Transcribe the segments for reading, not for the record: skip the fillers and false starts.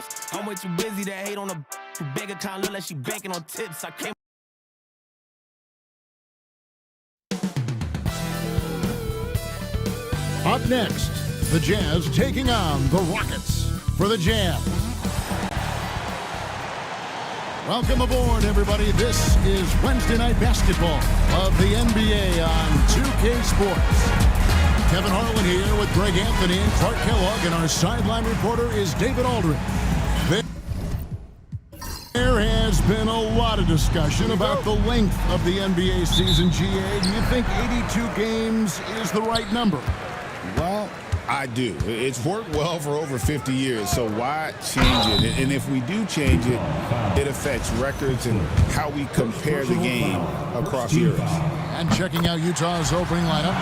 tips. I'm way too busy to hate on a bank account, look like she banking on tips. I can't. Up next, the Jazz taking on the Rockets for the Jam. Welcome aboard, everybody. This is Wednesday Night Basketball of the NBA on 2K Sports. Kevin Harlan here with Greg Anthony and Clark Kellogg, and our sideline reporter is David Aldridge. There has been a lot of discussion about the length of the NBA season, GA. Do you think 82 games is the right number? Well, I do. It's worked well for over 50 years, so why change it? And if we do change it, it affects records and how we compare the game across eras. And checking out Utah's opening lineup,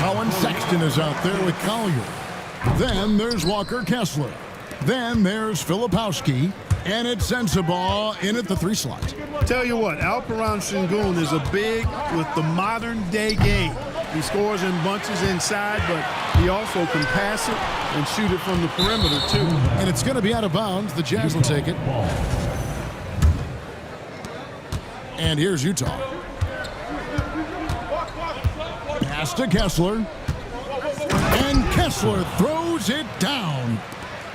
Colin Sexton is out there with Collier. Then there's Walker Kessler. Then there's Filipowski. And it's Sensabaugh in at the 3 slot. Tell you what, Alperen Sengun is a big with the modern-day game. He scores in bunches inside, but he also can pass it and shoot it from the perimeter, too. And it's going to be out of bounds. The Jazz will take it. And here's Utah. Pass to Kessler. And Kessler throws it down.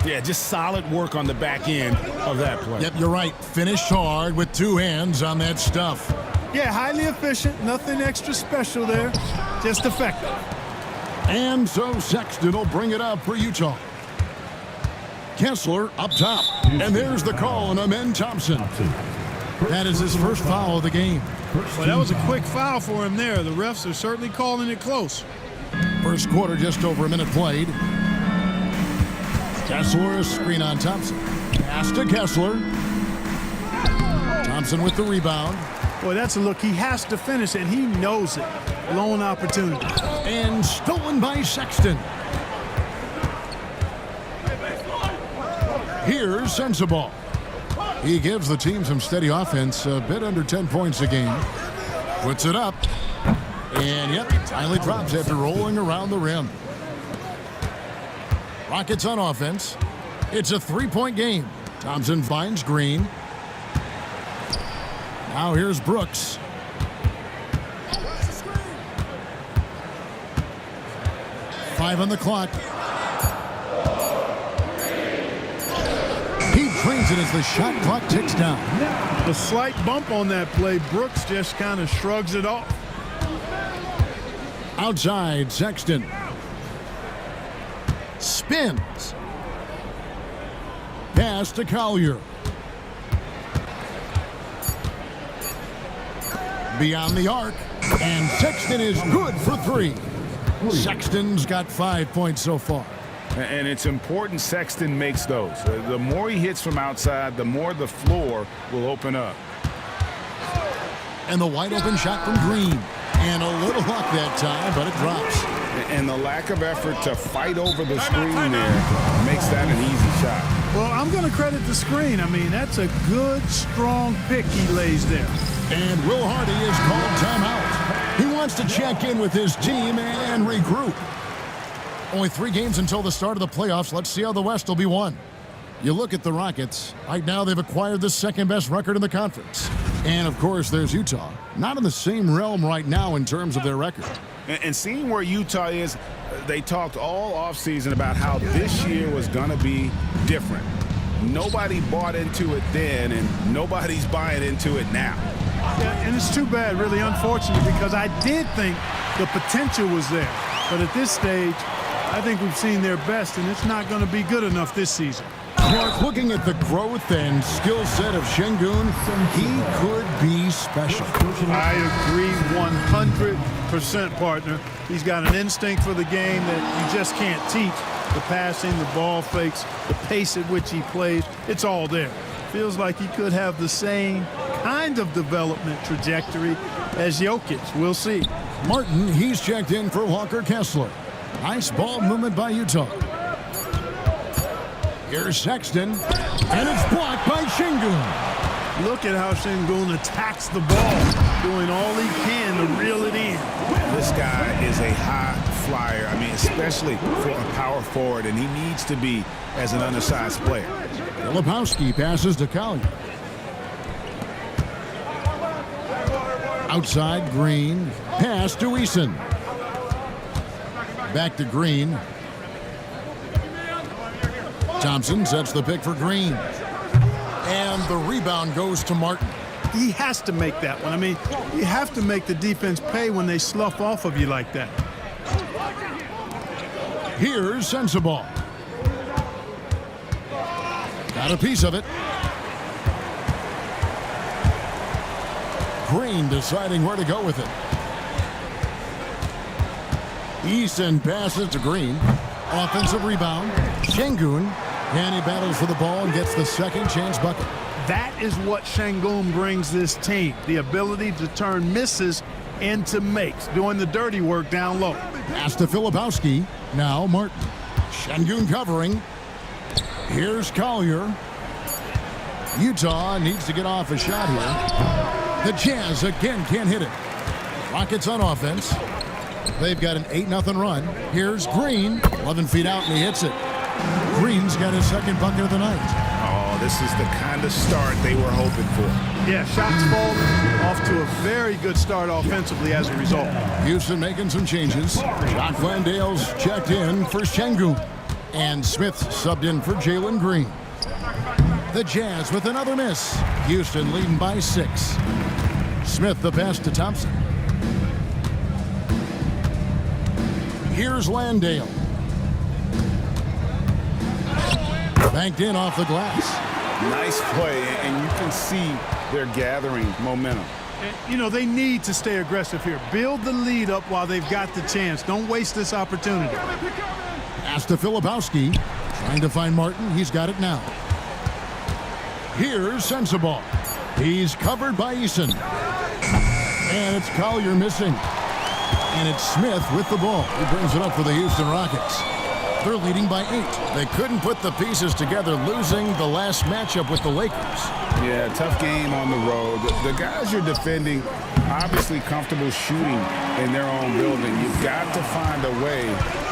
Yeah, just solid work on the back end of that play. Yep, you're right. Finished hard with 2 hands on that stuff. Yeah, highly efficient. Nothing extra special there. Just effective. And so Sexton will bring it up for Utah. Kessler up top. And there's the call on Amen Thompson. That is his first foul of the game. Well, that was a quick foul for him there. The refs are certainly calling it close. First quarter, just over a minute played. Kessler, a screen on Thompson. Pass to Kessler. Thompson with the rebound. Boy, that's a look. He has to finish it. He knows it. Lone opportunity. And stolen by Sexton. Here's Sensabaugh. He gives the team some steady offense, a bit under 10 points a game. Puts it up. And, yep, finally drops after rolling around the rim. Rockets on offense. It's a 3-point game. Thompson finds Green. Now here's Brooks. Five on the clock. He drains it as the shot clock ticks down. A slight bump on that play. Brooks just kind of shrugs it off. Outside, Sexton. Spins. Pass to Collier. Beyond the arc. And Sexton is good for 3. Sexton's got 5 points so far. And it's important Sexton makes those. The more he hits from outside, the more the floor will open up. And the wide open shot from Green. And a little luck that time, but it drops. And the lack of effort to fight over the screen there makes that an easy shot. Well, I'm going to credit the screen. I mean, that's a good, strong pick he lays there. And Will Hardy is called timeout. He wants to check in with his team and regroup. Only 3 games until the start of the playoffs. Let's see how the West will be won. You look at the Rockets. Right now, they've acquired the 2nd-best record in the conference. And, of course, there's Utah. Not in the same realm right now in terms of their record. And seeing where Utah is, they talked all offseason about how this year was going to be different. Nobody bought into it then, and nobody's buying into it now. Yeah, and it's too bad, really unfortunate, because I did think the potential was there. But at this stage, I think we've seen their best, and it's not going to be good enough this season. Clark, looking at the growth and skill set of Sengun, he could be special. I agree 100%, partner. He's got an instinct for the game that you just can't teach. The passing, the ball fakes, the pace at which he plays, it's all there. Feels like he could have the same kind of development trajectory as Jokic. We'll see. Martin, he's checked in for Walker Kessler. Nice ball movement by Utah. Here's Sexton, and it's blocked by Sengun. Look at how Sengun attacks the ball, doing all he can to reel it in. This guy is a high flyer. I mean, especially for a power forward, and he needs to be as an undersized player. Filipowski passes to Collier. Outside, Green. Pass to Eason. Back to Green. Thompson sets the pick for Green. And the rebound goes to Martin. He has to make that one. I mean, you have to make the defense pay when they slough off of you like that. Here's Sensabaugh. Got a piece of it. Green deciding where to go with it. Eason passes to Green. Offensive rebound. Şengün. And he battles for the ball and gets the second chance bucket. That is what Şengün brings this team. The ability to turn misses into makes, doing the dirty work down low. Pass to Filipowski. Now Martin. Şengün covering. Here's Collier. Utah needs to get off a shot here. The Jazz again can't hit it. Rockets on offense. They've got an 8-0 run. Here's Green. 11 feet out, and he hits it. Green's got his second bucket of the night. Oh, this is the kind of start they were hoping for. Yeah, shots falling, off to a very good start offensively as a result. Houston making some changes. Jock Landale's checked in for Şengün. And Smith subbed in for Jalen Green. The Jazz with another miss. Houston leading by 6. Smith the pass to Thompson. Here's Landale. Banked in off the glass. Nice play, and you can see they're gathering momentum. You know, they need to stay aggressive here. Build the lead up while they've got the chance. Don't waste this opportunity. Pass to Filipowski. Trying to find Martin. He's got it now. Here's Sensabaugh. He's covered by Eason. And it's Collier missing. And it's Smith with the ball. He brings it up for the Houston Rockets. They're leading by 8. They couldn't put the pieces together, losing the last matchup with the Lakers. Yeah, tough game on the road. The guys you're defending, obviously comfortable shooting in their own building. You've got to find a way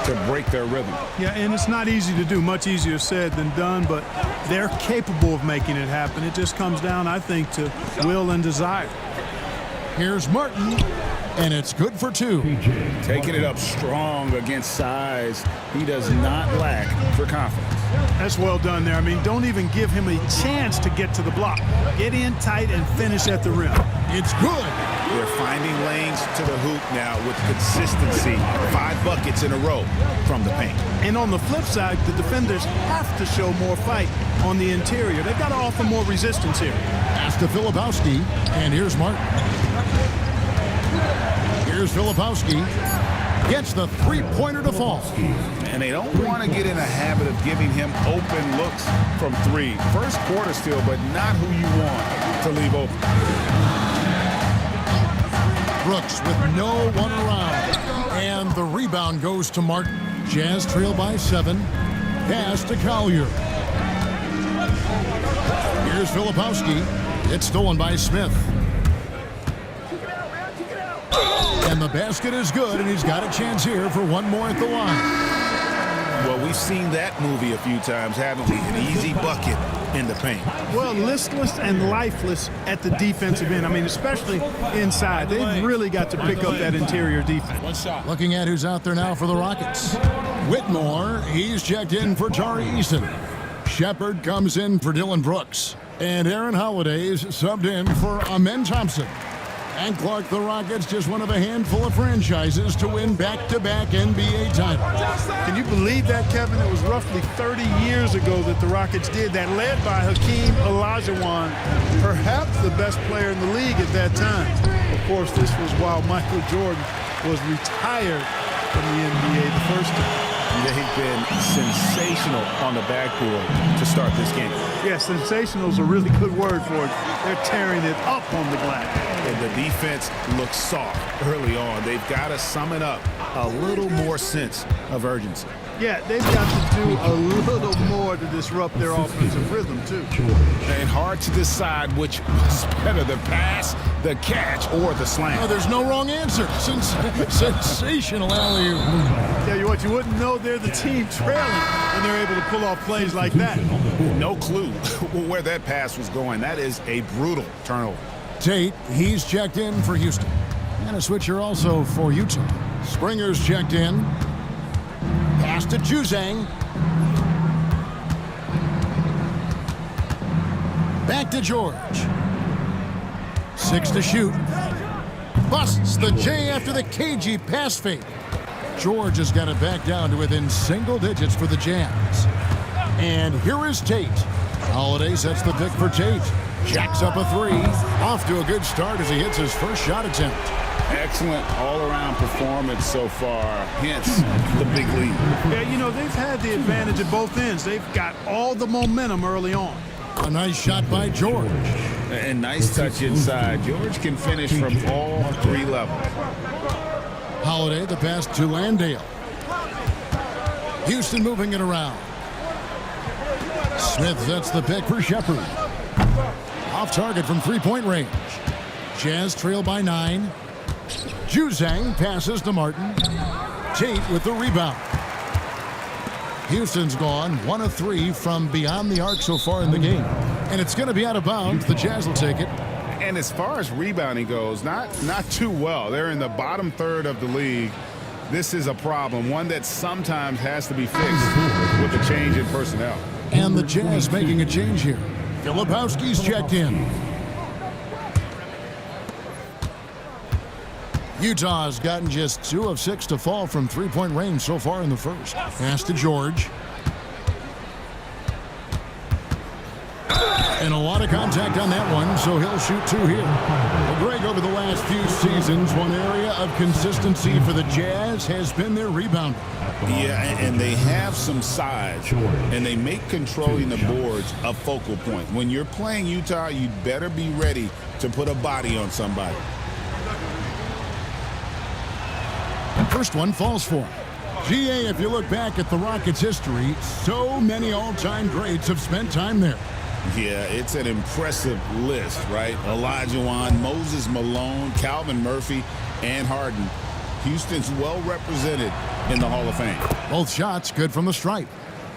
to break their rhythm. Yeah, and it's not easy to do. Much easier said than done, but they're capable of making it happen. It just comes down, I think, to will and desire. Here's Martin. And it's good for 2. Taking it up strong against size. He does not lack for confidence. That's well done there. I mean, don't even give him a chance to get to the block. Get in tight and finish at the rim. It's good. They're finding lanes to the hoop now with consistency. 5 buckets in a row from the paint. And on the flip side, the defenders have to show more fight on the interior. They've got to offer more resistance here. Pass to Filipowski. And here's Martin. Here's Filipowski. Gets the three-pointer to fall. And they don't want to get in a habit of giving him open looks from 3. First quarter still, but not who you want to leave open. Brooks with no one around. And the rebound goes to Martin. Jazz trail by 7. Pass to Collier. Here's Filipowski. It's stolen by Smith. And the basket is good, and he's got a chance here for one more at the line. Well, we've seen that movie a few times, haven't we? An easy bucket in the paint. Well, listless and lifeless at the defensive end. I mean, especially inside. They've really got to pick up that interior defense. Looking at who's out there now for the Rockets. Whitmore, he's checked in for Tari Eason. Shepard comes in for Dylan Brooks. And Aaron Holiday's subbed in for Amen Thompson. And Clark, the Rockets, just one of a handful of franchises to win back-to-back NBA titles. Can you believe that, Kevin? It was roughly 30 years ago that the Rockets did that, led by Hakeem Olajuwon, perhaps the best player in the league at that time. Of course, this was while Michael Jordan was retired from the NBA the first time. They've been sensational on the backboard to start this game. Yeah, sensational is a really good word for it. They're tearing it up on the glass. And the defense looks soft early on. They've got to sum it up a little more sense of urgency. Yeah, they've got to do a little more to disrupt their offensive rhythm, too. And hard to decide which was better, the pass, the catch, or the slam. Oh, there's no wrong answer. Sensational alley-oop. Tell you what, you wouldn't know they're the team trailing when they're able to pull off plays like that. No clue where that pass was going. That is a brutal turnover. Tate, he's checked in for Houston. And a switcher also for Utah. Springer's checked in. Pass to Juzang. Back to George. 6 to shoot. Busts the J after the cagey pass fake. George has got it back down to within single digits for the Jazz. And here is Tate. Holiday sets the pick for Tate. Jacks up a three. Off to a good start as he hits his first shot attempt. Excellent all-around performance so far, hence the big lead. Yeah, you know, they've had the advantage at both ends. They've got all the momentum early on. A nice shot by George. And nice touch inside. George can finish from all three levels. Holiday, the pass to Landale. Houston moving it around. Smith sets the pick for Shepard. Off target from three-point range. Jazz trail by 9. Juzang passes to Martin. Tate with the rebound. Houston's gone 1 of 3 from beyond the arc so far in the game. And it's going to be out of bounds. The Jazz will take it. And as far as rebounding goes, not too well. They're in the bottom third of the league. This is a problem, one that sometimes has to be fixed with a change in personnel. And the Jazz making a change here. Filipowski's checked in. Utah has gotten just 2 of 6 to fall from three-point range so far in the first. Pass to George. And a lot of contact on that one, so he'll shoot 2 here. Well, Greg, over the last few seasons, one area of consistency for the Jazz has been their rebounding. Yeah, and they have some size, and they make controlling the boards a focal point. When you're playing Utah, you'd better be ready to put a body on somebody. First one falls for him. GA, if you look back at the Rockets' history, so many all-time greats have spent time there. Yeah, it's an impressive list, right? Olajuwon, Moses Malone, Calvin Murphy, and Harden. Houston's well represented in the Hall of Fame. Both shots good from the stripe.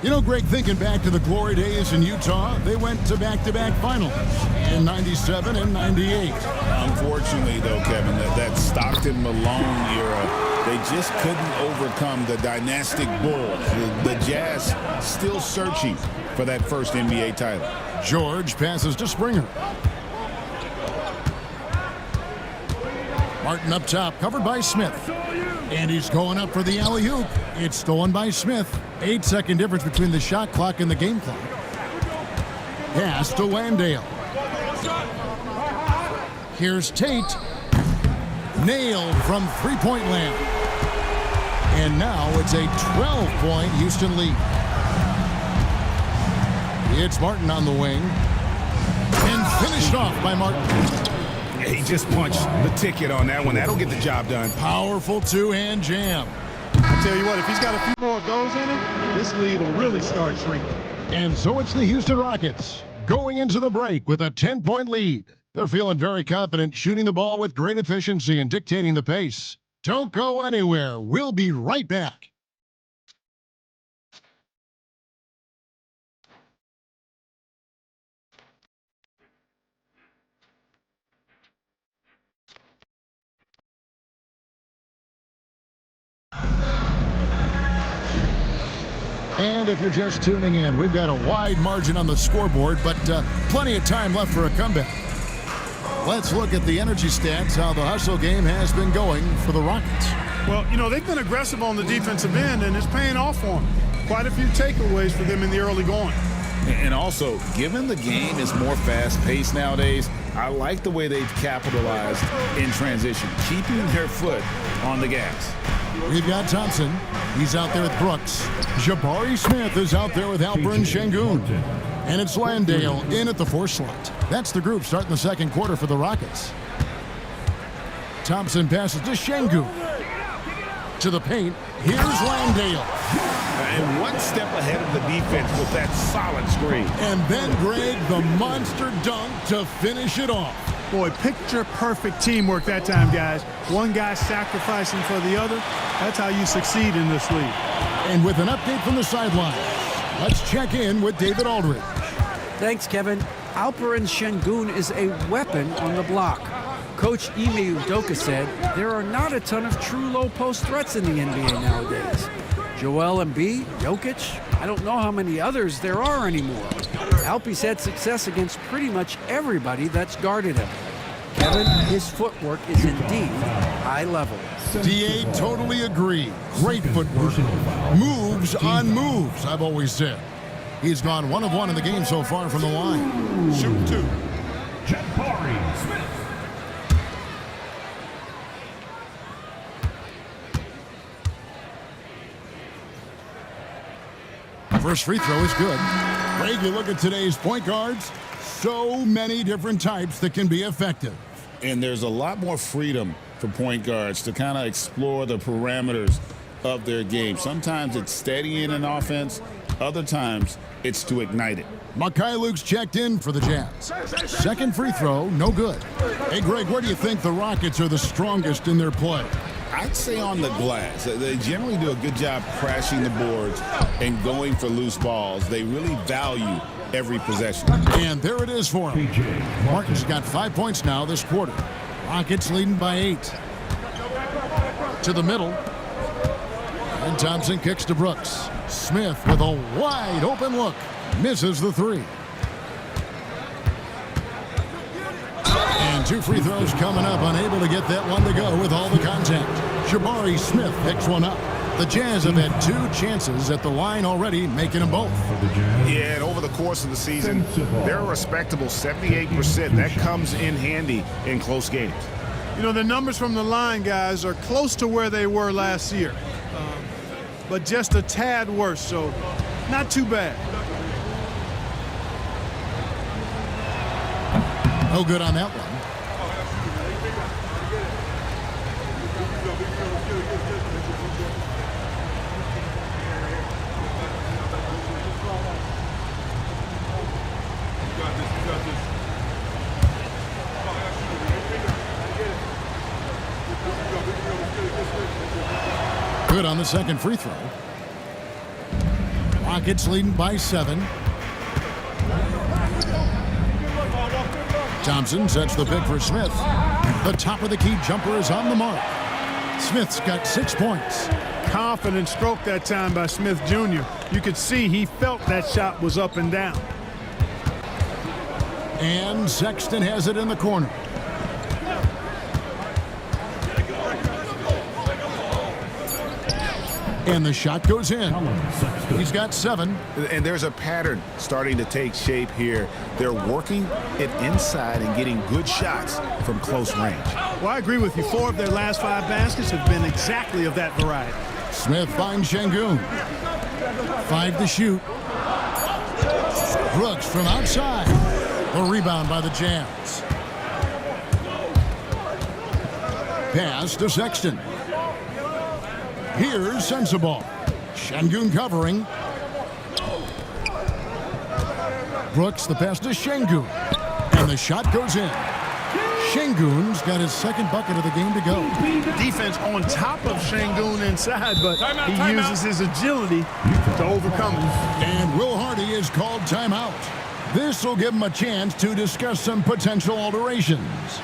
You know, Greg, thinking back to the glory days in Utah, they went to back-to-back finals in 97 and 98. Unfortunately, though, Kevin, that Stockton-Malone era, they just couldn't overcome the dynastic Bulls. The Jazz still searching for that first NBA title. George passes to Springer. Martin up top, covered by Smith. And he's going up for the alley-oop. It's stolen by Smith. 8-second difference between the shot clock and the game clock. Pass to Landale. Here's Tate. Nailed from three-point land. And now it's a 12-point Houston lead. It's Martin on the wing. And finished off by Martin. Yeah, he just punched the ticket on that one. That'll get the job done. Powerful two-hand jam. I tell you what, if he's got a few more goals in him, this lead will really start shrinking. And so it's the Houston Rockets going into the break with a 10-point lead. They're feeling very confident, shooting the ball with great efficiency and dictating the pace. Don't go anywhere. We'll be right back. And if you're just tuning in, we've got a wide margin on the scoreboard, but plenty of time left for a comeback. Let's look at the energy stats, how the hustle game has been going for the Rockets. Well, you know, they've been aggressive on the defensive end, and it's paying off for them. Quite a few takeaways for them in the early going. And also, given the game is more fast-paced nowadays, I like the way they've capitalized in transition, keeping their foot on the gas. We've got Thompson. He's out there with Brooks. Jabari Smith is out there with Alperen Şengün. And it's Landale in at the 4 slot. That's the group starting the second quarter for the Rockets. Thompson passes to Şengün. To the paint. Here's Landale. And one step ahead of the defense with that solid screen. And then, Greg, the monster dunk to finish it off. Boy, picture-perfect teamwork that time, guys. One guy sacrificing for the other. That's how you succeed in this league. And with an update from the sideline, let's check in with David Aldridge. Thanks, Kevin. Alperen Şengün is a weapon on the block. Coach Ime Udoka said there are not a ton of true low-post threats in the NBA nowadays. Joel Embiid, Jokic, I don't know how many others there are anymore. Alpie's had success against pretty much everybody that's guarded him. Kevin, his footwork is indeed high level. DA totally agree. Great footwork. Moves on moves, I've always said. He's gone 1 of 1 in the game so far from the line. Shoot 2. First free throw is good. Greg, you look at today's point guards, so many different types that can be effective. And there's a lot more freedom for point guards to kind of explore the parameters of their game. Sometimes it's steadying an offense. Other times it's to ignite it. Makai Luke's checked in for the Jazz. Second free throw, no good. Hey, Greg, where do you think the Rockets are the strongest in their play? I'd say on the glass. They generally do a good job crashing the boards and going for loose balls. They really value every possession. And there it is for him. Martin's got 5 points now this quarter. Rockets leading by 8. To the middle. And Thompson kicks to Brooks. Smith with a wide open look. Misses the 3. And 2 free throws coming up. Unable to get that one to go with all the contact. Jabari Smith picks one up. The Jazz have had 2 chances at the line already, making them both. Yeah, and over the course of the season, they're a respectable 78%. That comes in handy in close games. You know, the numbers from the line, guys, are close to where they were last year. But just a tad worse, so not too bad. No good on that one. Good on the second free throw. Rockets leading by 7. Thompson sets the pick for Smith. The top of the key jumper is on the mark. Smith's got 6 points. Confident stroke that time by Smith Jr. You could see he felt that shot was up and down. And Sexton has it in the corner. And the shot goes in. He's got 7. And there's a pattern starting to take shape here. They're working it inside and getting good shots from close range. Well, I agree with you. 4 of their last 5 baskets have been exactly of that variety. Smith finds Şengün. 5 to shoot. Brooks from outside. The rebound by the Jazz. Pass to Sexton. Here's Sensabaugh. Şengün covering. Brooks the pass to Şengün. And the shot goes in. Şengün's got his second bucket of the game to go. Defense on top of Şengün inside, but he uses his agility to overcome it. And Will Hardy is called timeout. This will give him a chance to discuss some potential alterations.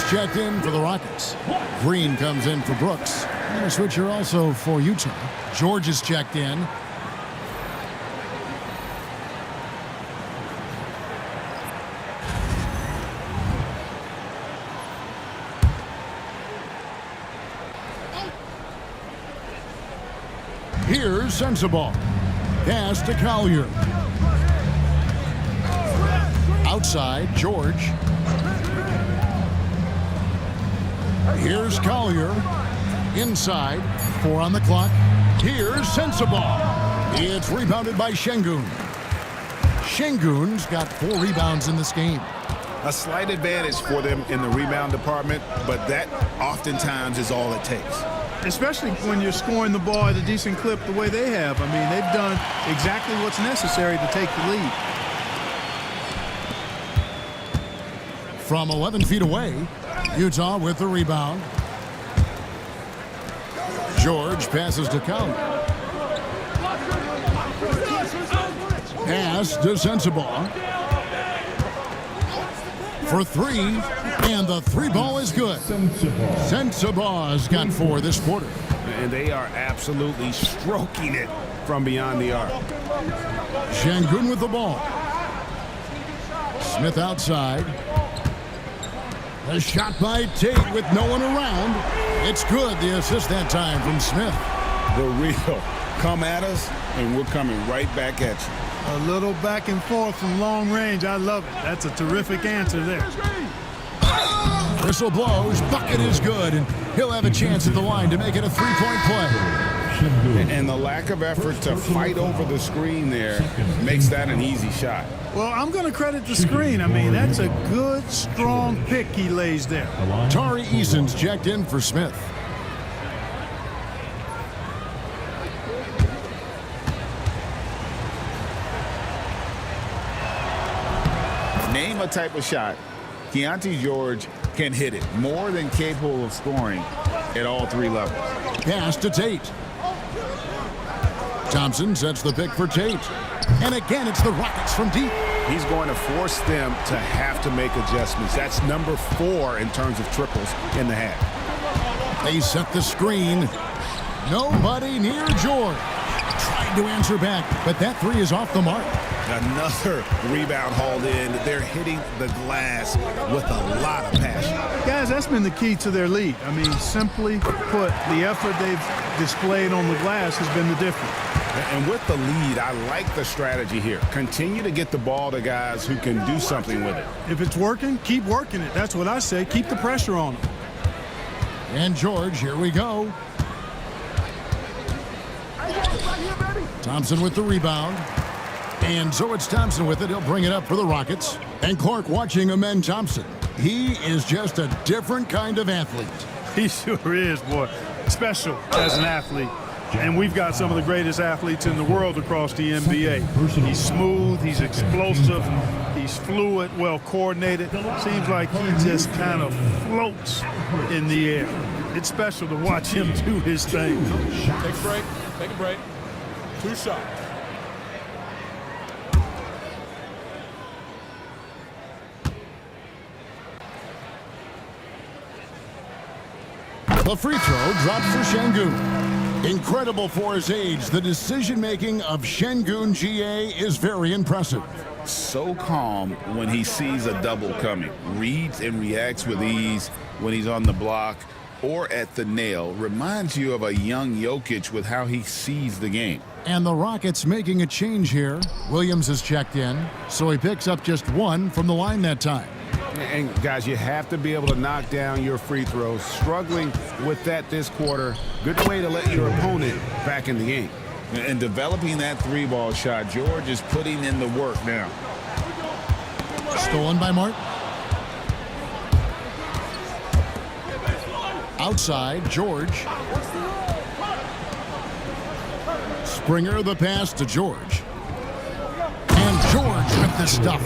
is checked in for the Rockets. Green comes in for Brooks. And a switcher also for Utah. George is checked in. Here's Sensabaugh. Pass to Collier. Outside, George. Here's Collier. Inside, 4 on the clock. Here's Sensabaugh. It's rebounded by Şengün. Şengün's got 4 rebounds in this game. A slight advantage for them in the rebound department, but that oftentimes is all it takes. Especially when you're scoring the ball at a decent clip the way they have. I mean, they've done exactly what's necessary to take the lead. From 11 feet away, Utah with the rebound. George passes to Collier. Pass to Sensabaugh. For 3, and the 3 ball is good. Sensabaugh's got 4 this quarter. And they are absolutely stroking it from beyond the arc. Şengün with the ball. Smith outside. A shot by Tate with no one around. It's good. The assist that time from Smith. The real. Come at us, and we're coming right back at you. A little back and forth from long range. I love it. That's a terrific answer there. Whistle blows. Bucket is good, and he'll have a chance at the line to make it a 3-point play. And the lack of effort to fight over the screen there makes that an easy shot. Well, I'm going to credit the screen. I mean, that's a good, strong pick he lays there. Tari Eason's checked in for Smith. Name a type of shot Keontae George can hit it, more than capable of scoring at all 3 levels. Pass to Tate. Thompson sets the pick for Tate. And again, it's the Rockets from deep. He's going to force them to have to make adjustments. That's number 4 in terms of triples in the half. They set the screen. Nobody near George. Tried to answer back, but that 3 is off the mark. Another rebound hauled in. They're hitting the glass with a lot of passion. Guys, that's been the key to their lead. I mean, simply put, the effort they've displayed on the glass has been the difference. And with the lead, I like the strategy here. Continue to get the ball to guys who can do something with it. If it's working, keep working it. That's what I say. Keep the pressure on them. And George, here we go. Thompson with the rebound. And so it's Thompson with it. He'll bring it up for the Rockets. And Clark watching Amen Thompson. He is just a different kind of athlete. He sure is, boy. Special as an athlete. And we've got some of the greatest athletes in the world across the NBA. He's smooth, he's explosive, he's fluid, well coordinated. Seems like he just kind of floats in the air. It's special to watch him do his thing. Take a break. Take a break. 2 shots. The free throw drops for Şengün. Incredible for his age. The decision-making of Şengün GA is very impressive. So calm when he sees a double coming. Reads and reacts with ease when he's on the block or at the nail. Reminds you of a young Jokic with how he sees the game. And the Rockets making a change here. Williams is checked in, so he picks up just 1 from the line that time. And guys, you have to be able to knock down your free throws. Struggling with that this quarter. Good way to let your opponent back in the game. And developing that 3-ball shot, George is putting in the work now. Stolen by Martin. Outside, George. Springer the pass to George. And George with the stuff.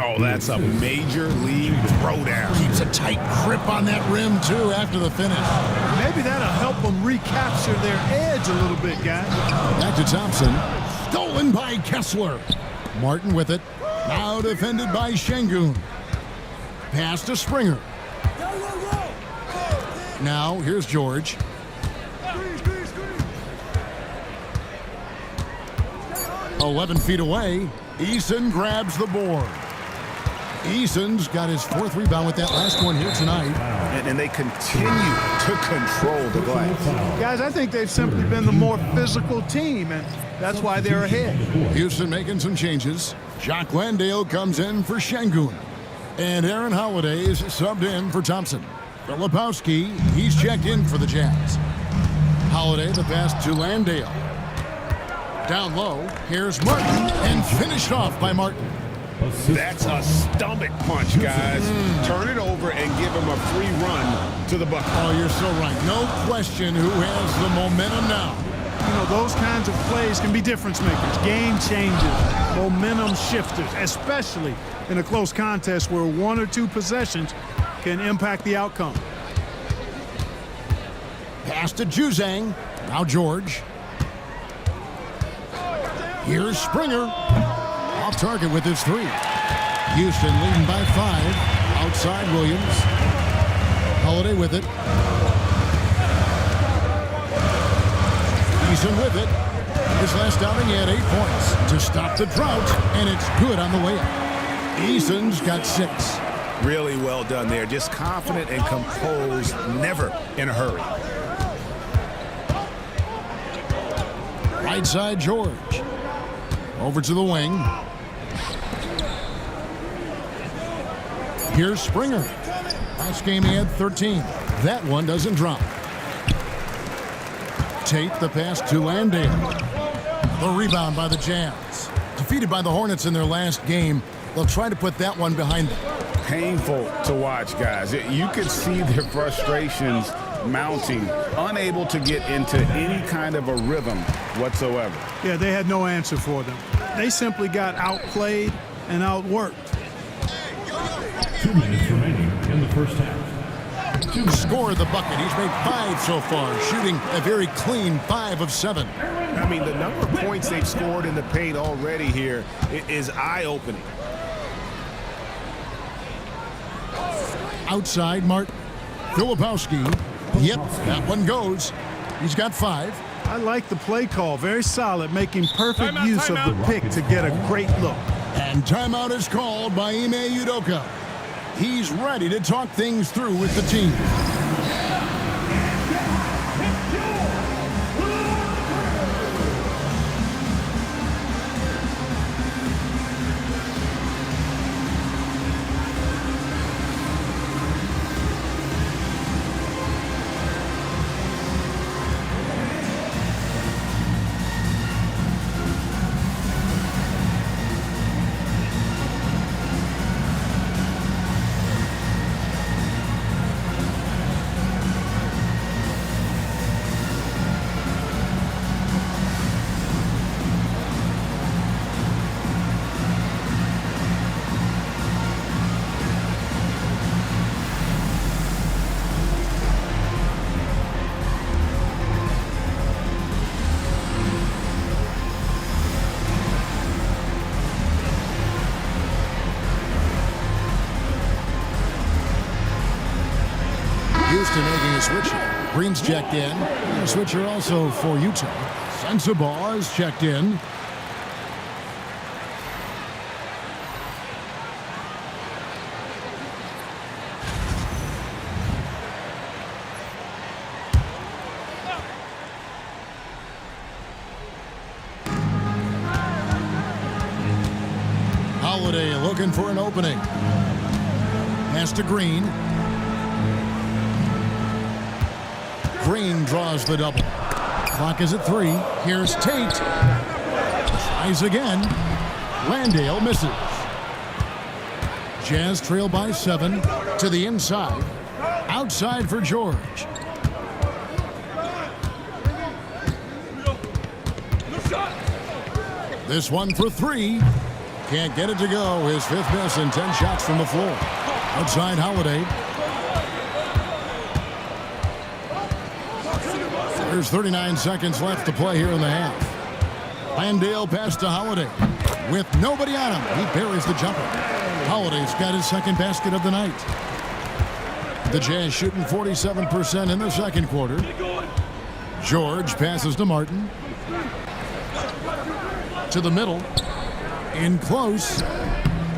Oh, that's a major league throwdown. Keeps a tight grip on that rim, too, after the finish. Maybe that'll help them recapture their edge a little bit, guys. Back to Thompson. Stolen by Kessler. Martin with it. Now defended by Şengün. Pass to Springer. Now, here's George. Screen. 11 feet away. Eason grabs the board. Eason's got his 4th rebound with that last one here tonight. And they continue to control the glass. Guys, I think they've simply been the more physical team, and that's why they're ahead. Houston making some changes. Jacques Landale comes in for Şengün. And Aaron Holiday is subbed in for Thompson. Filipowski, he's checked in for the Jazz. Holiday, the pass to Landale. Down low, here's Martin, and finished off by Martin. That's a stomach punch, guys. Turn it over and give him a free run to the bucket. Oh, you're so right. No question who has the momentum now. You know, those kinds of plays can be difference makers, game changers, momentum shifters, especially in a close contest where 1 or 2 possessions can impact the outcome. Pass to Juzang. Now George. Here's Springer. Off target with his 3. Houston leading by 5. Outside Williams. Holiday with it. Eason with it. His last outing, he had 8 points to stop the drought, and it's good on the way up. Eason's got 6. Really well done there. Just confident and composed, never in a hurry. Right side George. Over to the wing. Here's Springer. Last game he had 13. That one doesn't drop. Tate the pass to Landale. The rebound by the Jazz. Defeated by the Hornets in their last game. They'll try to put that one behind them. Painful to watch, guys. You could see their frustrations mounting, unable to get into any kind of a rhythm whatsoever. Yeah, they had no answer for them. They simply got outplayed and outworked. 2 minutes remaining in the first half. Score the bucket. He's made 5 so far, shooting a very clean 5 of 7. I mean, the number of points they've scored in the paint already here is eye-opening. Outside, Martin. Filipowski. Yep, that one goes. He's got 5. I like the play call. Very solid, making perfect use of the pick to get a great look. And timeout is called by Ime Udoka. He's ready to talk things through with the team. Houston making a switcher. Green's checked in. A switcher also for Utah. Sensabaugh is checked in. Holiday looking for an opening. Pass to Green. Green draws the double. Clock is at 3. Here's Tate. Tries again. Landale misses. Jazz trail by 7 to the inside. Outside for George. This one for 3. Can't get it to go. His 5th miss and 10 shots from the floor. Outside Holiday. There's 39 seconds left to play here in the half. Landale pass to Holiday. With nobody on him, he buries the jumper. Holiday's got his 2nd basket of the night. The Jazz shooting 47% in the second quarter. George passes to Martin. To the middle. In close.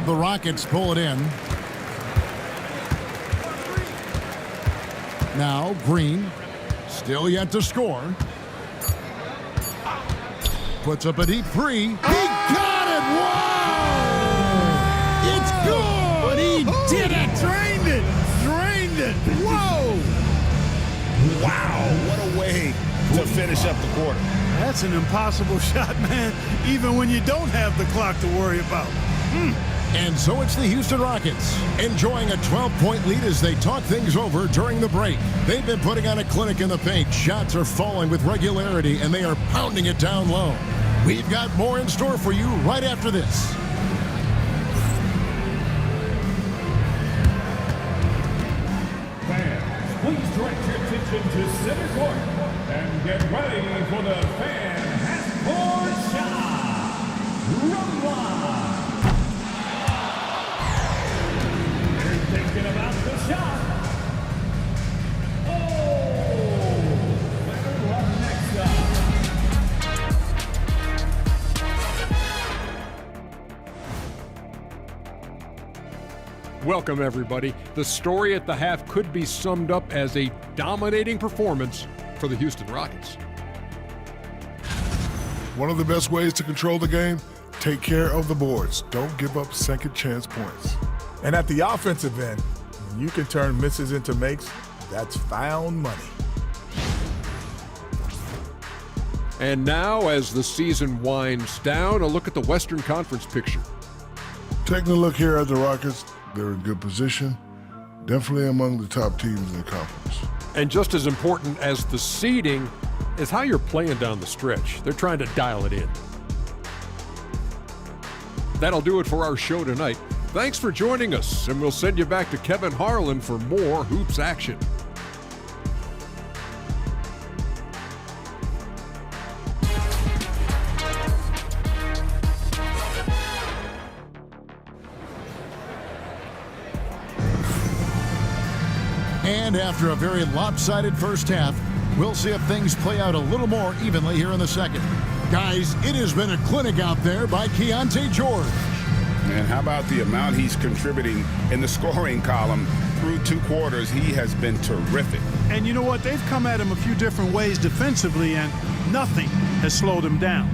The Rockets pull it in. Now Green. Still yet to score. Puts up a deep three. He got it! Whoa! It's good! He did it! Drained it! Drained it! Whoa! Wow, what a way to finish up the quarter. That's an impossible shot, man, even when you don't have the clock to worry about. And so it's the Houston Rockets enjoying a 12-point lead as they talk things over during the break. They've been putting on a clinic in the paint. Shots are falling with regularity, and they are pounding it down low. We've got more in store for you right after this. Fans, please direct your attention to center court and get ready for the fan half-court shot. Run line. They're thinking about the shot. Oh, better luck next time. Welcome, everybody. The story at the half could be summed up as a dominating performance for the Houston Rockets. One of the best ways to control the game, take care of the boards. Don't give up second chance points. And at the offensive end, when you can turn misses into makes, that's found money. And now, as the season winds down, a look at the Western Conference picture. Taking a look here at the Rockets, they're in good position. Definitely among the top teams in the conference. And just as important as the seeding is how you're playing down the stretch. They're trying to dial it in. That'll do it for our show tonight. Thanks for joining us, and we'll send you back to Kevin Harlan for more hoops action. And after a very lopsided first half, we'll see if things play out a little more evenly here in the second. Guys, it has been a clinic out there by Keontae George. And how about the amount he's contributing in the scoring column through two quarters? He has been terrific. And you know what? They've come at him a few different ways defensively, and nothing has slowed him down.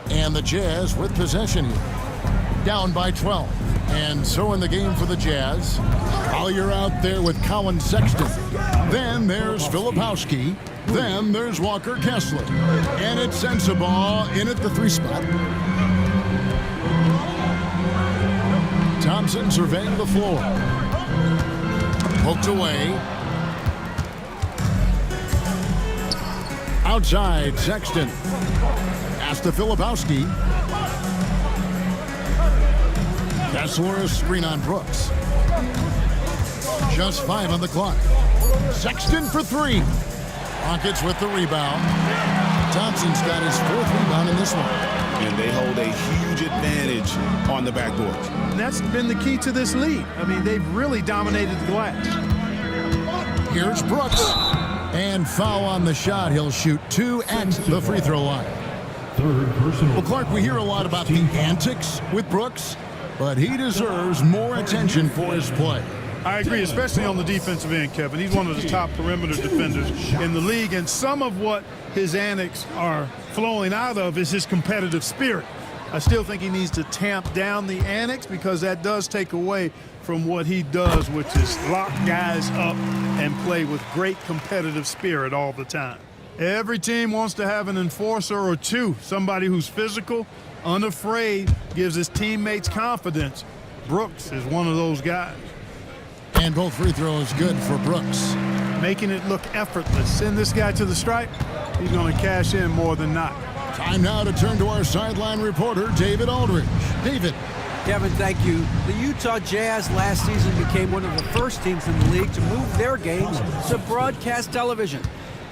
And the Jazz with possession here. Down by 12. And so in the game for the Jazz, Collier out there with Colin Sexton. Then there's Filipowski. Then there's Walker Kessler. And it's Sensabaugh in at the 3 spot. Thompson surveying the floor. Poked away. Outside, Sexton. Pass to Filipowski. Kessler, a screen on Brooks. Just 5 on the clock. Sexton for 3. Rockets with the rebound. Thompson's got his 4th rebound in this one. And they hold a huge advantage on the backboard. And that's been the key to this lead. I mean, they've really dominated the glass. Here's Brooks. And foul on the shot. He'll shoot 2 at the free throw line. Third personal. Well, Clark, we hear a lot about the antics with Brooks, but he deserves more attention for his play. I agree, especially on the defensive end, Kevin. He's one of the top perimeter defenders in the league, and some of what his antics are flowing out of is his competitive spirit. I still think he needs to tamp down the antics because that does take away from what he does, which is lock guys up and play with great competitive spirit all the time. Every team wants to have an enforcer or two, somebody who's physical, unafraid, gives his teammates confidence. Brooks is one of those guys. And both free throws good for Brooks. Making it look effortless. Send this guy to the stripe, he's going to cash in more than not. Time now to turn to our sideline reporter, David Aldridge. David. Kevin, thank you. The Utah Jazz last season became one of the first teams in the league to move their games to broadcast television.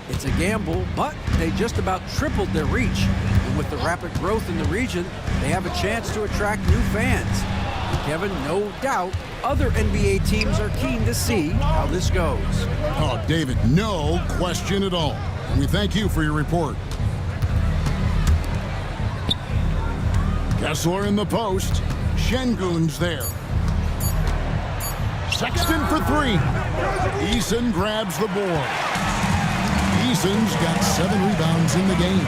It's a gamble, but they just about tripled their reach. And with the rapid growth in the region, they have a chance to attract new fans. And Kevin, no doubt, other NBA teams are keen to see how this goes. Oh, David, no question at all. And we thank you for your report. Kessler in the post. Şengün's there. Sexton for three. Eason grabs the board. Eason's got 7 rebounds in the game.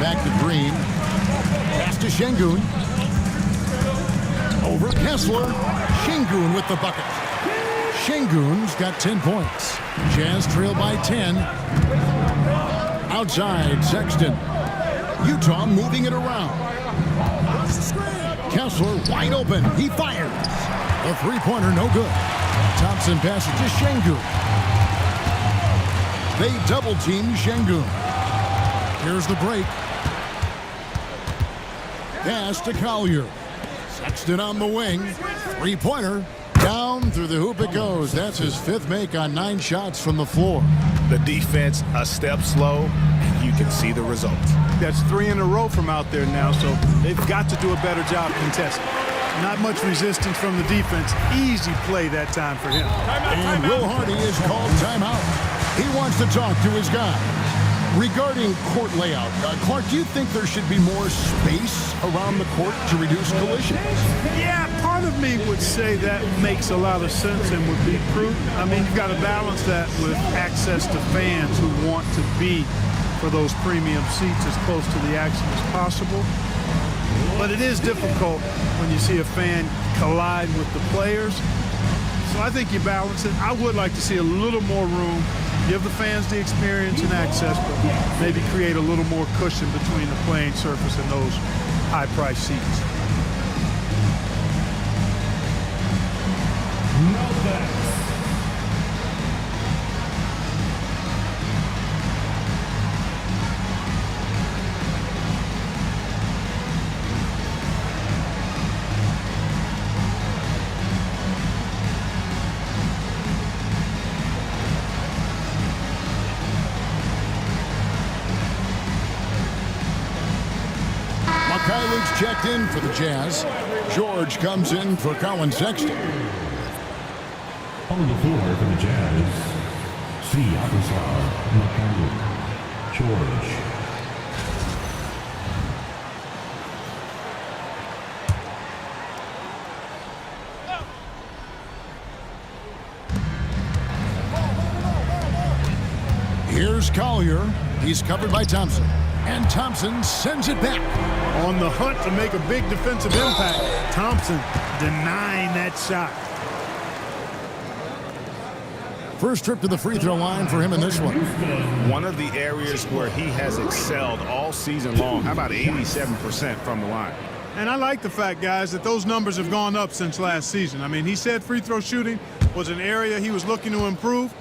Back to Green. Pass to Şengün. Over Kessler. Şengün with the bucket. Şengün's got 10 points. Jazz trail by 10. Outside, Sexton. Utah moving it around. Kessler wide open. He fires. A three-pointer, no good. Thompson passes to Şengün. They double-team Şengün. Here's the break. Pass to Collier. Sexton on the wing. Three-pointer. Down through the hoop it goes. That's his 5th make on 9 shots from the floor. The defense a step slow, and you can see the results. That's 3 in a row from out there now, so they've got to do a better job contesting. Not much resistance from the defense. Easy play that time for him. And Will Hardy is called timeout. He wants to talk to his guy. Regarding court layout, Clark, do you think there should be more space around the court to reduce collisions? Yeah, part of me would say that makes a lot of sense and would be prudent. I mean, you've got to balance that with access to fans who want to be for those premium seats as close to the action as possible. But it is difficult when you see a fan collide with the players. So I think you balance it. I would like to see a little more room, give the fans the experience and access, but maybe create a little more cushion between the playing surface and those high-priced seats. Luke's checked in for the Jazz. George comes in for Colin Sexton. On the floor for the Jazz, George. Here's Collier. He's covered by Thompson. And Thompson sends it back. On the hunt to make a big defensive impact. Thompson denying that shot. First trip to the free throw line for him in this one. One of the areas where he has excelled all season long. How about 87% from the line? And I like the fact, guys, that those numbers have gone up since last season. I mean, he said free throw shooting was an area he was looking to improve,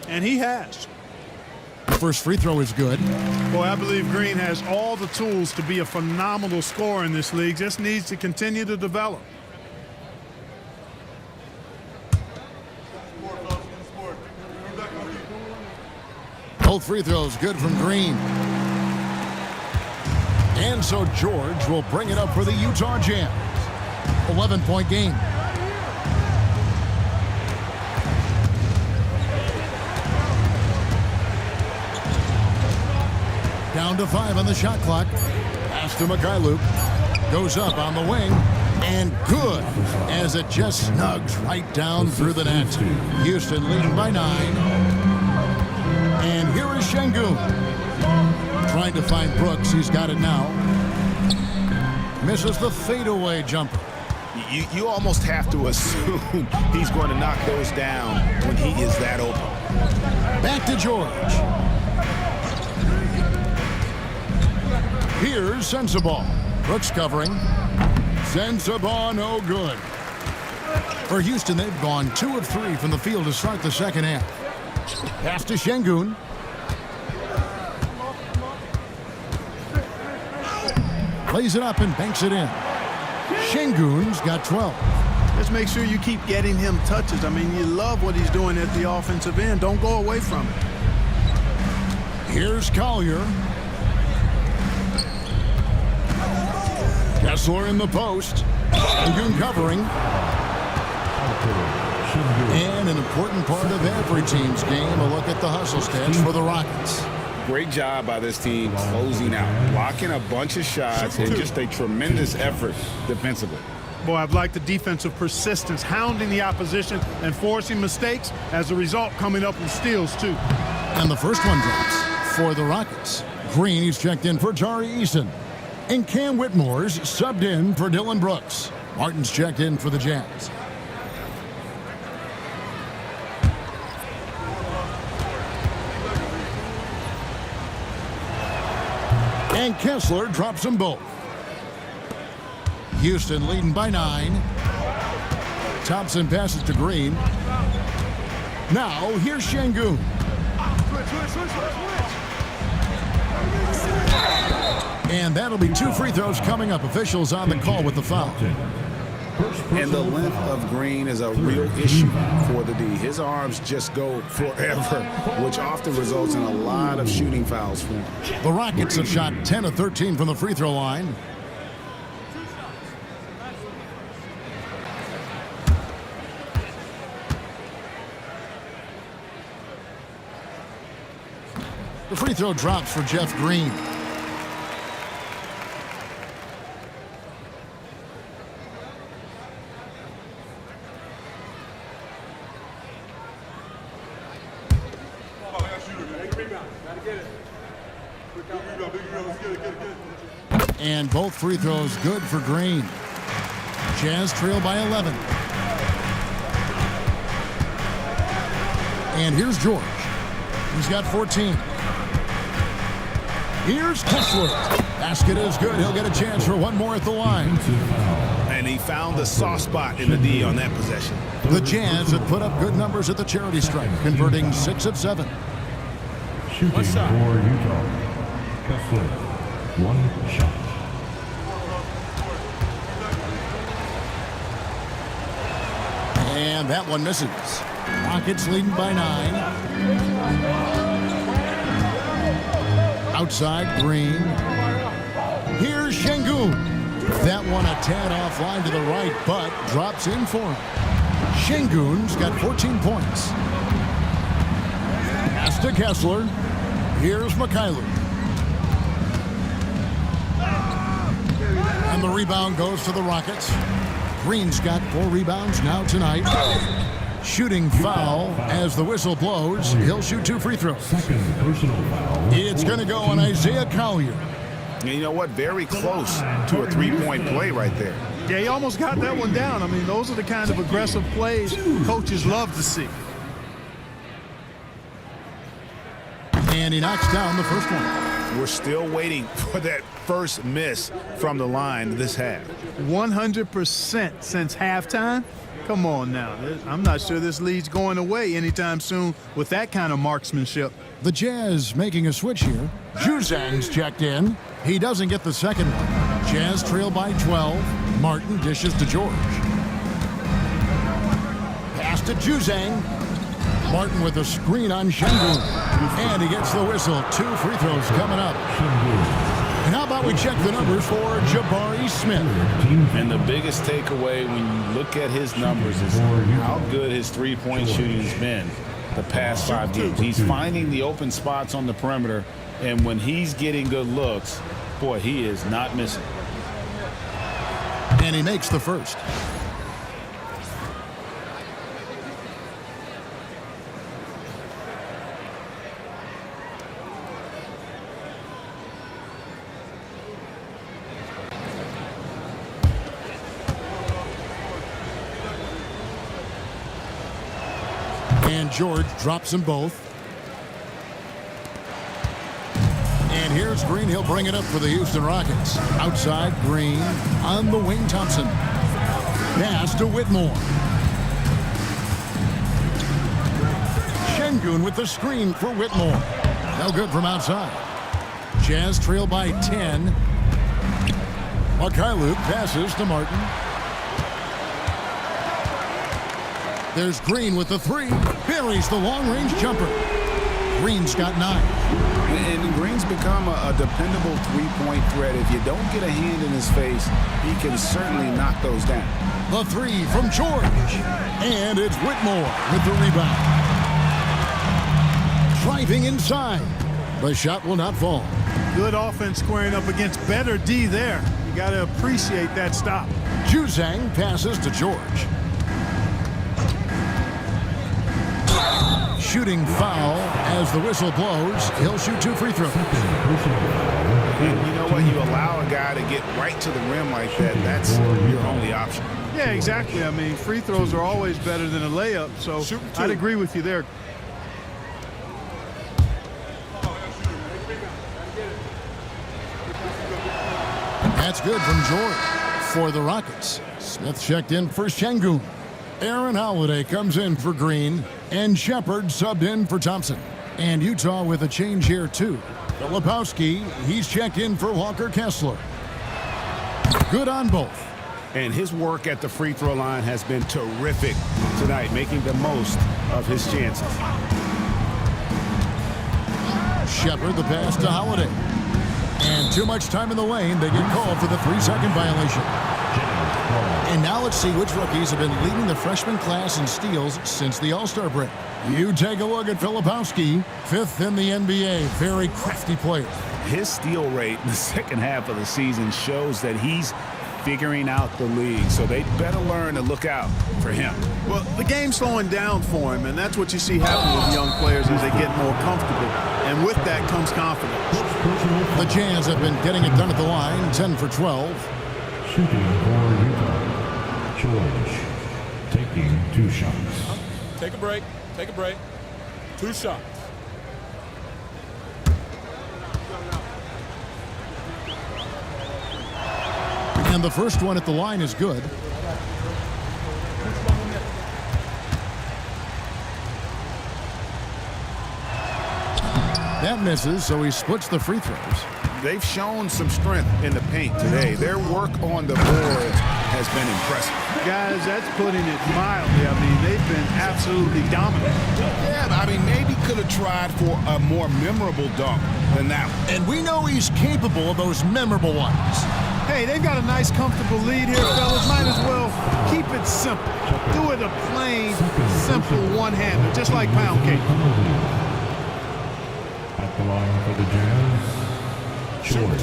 and he has. First free throw is good. Boy, I believe Green has all the tools to be a phenomenal scorer in this league. Just needs to continue to develop. Both free throws good from Green. And so George will bring it up for the Utah Jazz. 11-point game. Down to 5 on the shot clock. Pass to Mikhailuk. Goes up on the wing. And good as it just snugs right down through the net. Houston leading by 9. And here is Şengün. Trying to find Brooks. He's got it now. Misses the fadeaway jumper. You almost have to assume he's going to knock those down when he is that open. Back to George. Here's Sensabaugh. Brooks covering. Sensabaugh no good. For Houston, they've gone 2 of 3 from the field to start the second half. Pass to Şengün. Plays it up and banks it in. Şengün's got 12. Just make sure you keep getting him touches. I mean, you love what he's doing at the offensive end. Don't go away from it. Here's Collier. Kessler in the post. Shengun covering. And an important part of every team's game, a look at the hustle stats for the Rockets. Great job by this team closing out, blocking a bunch of shots, and just a tremendous effort defensively. Boy, I've liked the defensive persistence, hounding the opposition and forcing mistakes. As a result, coming up with steals, too. And the first one drops for the Rockets. Green, he's checked in for Tari Eason. And Cam Whitmore's subbed in for Dylan Brooks. Martin's checked in for the Jazz. And Kessler drops them both. Houston leading by 9. Thompson passes to Green. Now, here's Shengun. And that'll be 2 free throws coming up. Officials on the call with the foul. And the length of Green is a real issue for the D. His arms just go forever, which often results in a lot of shooting fouls for him. The Rockets have shot 10 of 13 from the free throw line. The free throw drops for Jeff Green. And both free throws good for Green. Jazz trail by 11. And here's George. He's got 14. Here's Kessler. Basket is good. He'll get a chance for one more at the line. And he found the soft spot in the D on that possession. The Jazz have put up good numbers at the charity stripe, converting 6 of 7. Shooting for Utah. Kessler, 1 shot. And that one misses. Rockets leading by 9. Outside, Green. Here's Shengun. That one a tad offline to the right, but drops in for him. Shengun's got 14 points. Pass to Kessler. Here's Mikhailuk. And the rebound goes to the Rockets. Green's got 4 rebounds now tonight. Shooting foul as the whistle blows. He'll shoot 2 free throws. Second personal foul. It's going to go on Isaiah Collier. And you know what? Very close to a 3-point play right there. Yeah, he almost got that one down. I mean, those are the kind of aggressive plays coaches love to see. And he knocks down the first one. We're still waiting for that first miss from the line this half. 100% since halftime. Come on now. I'm not sure this lead's going away anytime soon with that kind of marksmanship. The Jazz making a switch here. Juzang's checked in. He doesn't get the second one. Jazz trail by 12. Martin dishes to George. Pass to Juzang. Martin with a screen on Shengun. And he gets the whistle. 2 free throws coming up. And how about we check the numbers for Jabari Smith? And the biggest takeaway when you look at his numbers is how good his 3-point shooting has been the past 5 games. He's finding the open spots on the perimeter, and when he's getting good looks, boy, he is not missing. And he makes the first. And George drops them both. And here's Green. He'll bring it up for the Houston Rockets. Outside, Green. On the wing, Thompson. Pass to Whitmore. Shengun with the screen for Whitmore. No good from outside. Jazz trail by 10. Mikhailuk passes to Martin. There's Green with the 3. Buries the long-range jumper. Green's got 9. And Green's become a dependable three-point threat. If you don't get a hand in his face, he can certainly knock those down. The 3 from George. And it's Whitmore with the rebound. Driving inside. The shot will not fall. Good offense squaring up against better D there. You got to appreciate that stop. Juzang passes to George. Shooting foul as the whistle blows. He'll shoot 2 free throws. And you know what? You allow a guy to get right to the rim like that. That's your only option. Yeah, exactly. I mean, free throws are always better than a layup, so I'd agree with you there. That's good from George for the Rockets. Smith checked in for Şengün. Aaron Holiday comes in for Green, and Shepard subbed in for Thompson. And Utah with a change here, too. Filipowski, he's checked in for Walker Kessler. Good on both. And his work at the free throw line has been terrific tonight, making the most of his chances. Shepard the pass to Holiday. And too much time in the lane. They get called for the 3-second violation. And now let's see which rookies have been leading the freshman class in steals since the All-Star break. You take a look at Filipowski, 5th in the NBA. Very crafty player. His steal rate in the second half of the season shows that he's figuring out the league, so they better learn to look out for him. Well, the game's slowing down for him, and that's what you see happen with young players as they get more comfortable. And with that comes confidence. The Jazz have been getting it done at the line, 10 for 12. Shooting for Utah. George taking 2 shots. Take a break. Take a break. 2 shots. And the first one at the line is good. That misses, so he splits the free throws. They've shown some strength in the paint today. Their work on the boards has been impressive. Guys, that's putting it mildly. I mean, they've been absolutely dominant. Yeah, I mean, maybe could have tried for a more memorable dunk than that one. And we know he's capable of those memorable ones. Hey, they've got a nice, comfortable lead here, fellas. Might as well keep it simple. Do it a plain, simple one-hander, just like pound cake. At the line for the Jazz, George,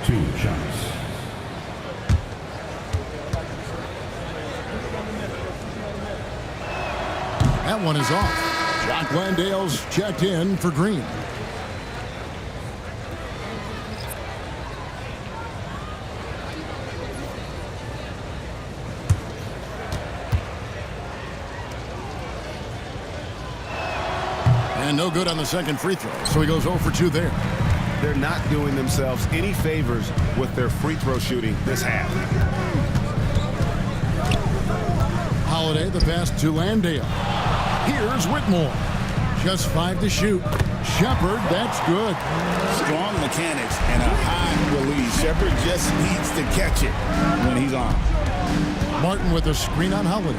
2 shots. That one is off. Jock Landale's checked in for Green. And no good on the second free throw, so he goes 0 for 2 there. They're not doing themselves any favors with their free throw shooting this half. Holiday, the pass to Landale. Here's Whitmore. Just 5 to shoot. Shepard, that's good. Strong mechanics and a high release. Shepard just needs to catch it when he's on. Martin with a screen on Holiday.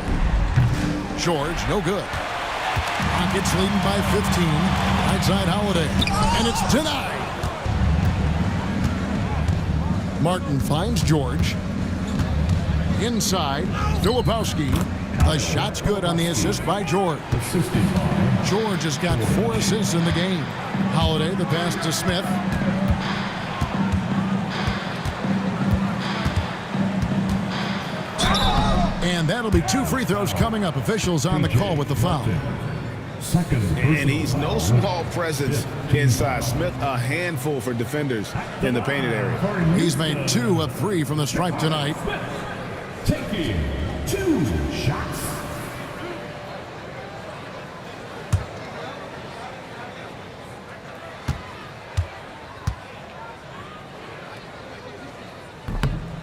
George, no good. Rockets leading by 15. Outside Holiday. And it's denied. Martin finds George. Inside, Filipowski. The shot's good on the assist by George. George has got 4 assists in the game. Holiday, the pass to Smith. And that'll be 2 free throws coming up. Officials on the call with the foul. And he's no small presence inside. Smith, a handful for defenders in the painted area. He's made 2 of 3 from the stripe tonight. Taking 2 shots.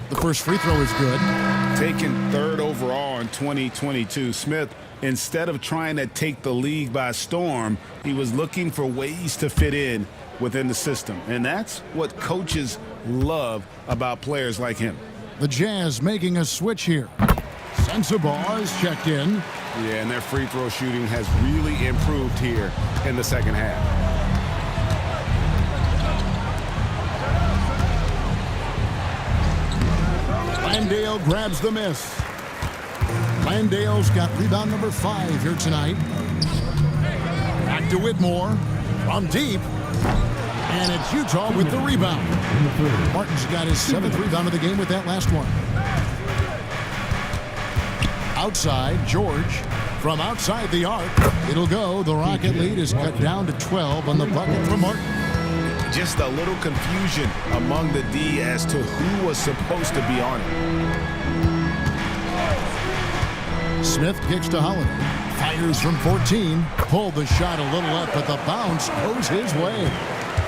The first free throw is good. Taken 3rd overall in 2022, Smith, instead of trying to take the league by storm, he was looking for ways to fit in within the system. And that's what coaches love about players like him. The Jazz making a switch here. Sensabaugh is checked in. Yeah, and their free throw shooting has really improved here in the second half. Landale grabs the miss. Landale's got rebound number 5 here tonight. Back to Whitmore from deep. And it's Utah with the rebound. Martin's got his 7th rebound of the game with that last one. Outside, George from outside the arc. It'll go. The Rocket lead is cut down to 12 on the bucket from Martin. Just a little confusion among the D as to who was supposed to be on it. Smith kicks to Holiday. Fires from 14. Pulled the shot a little up, but the bounce goes his way.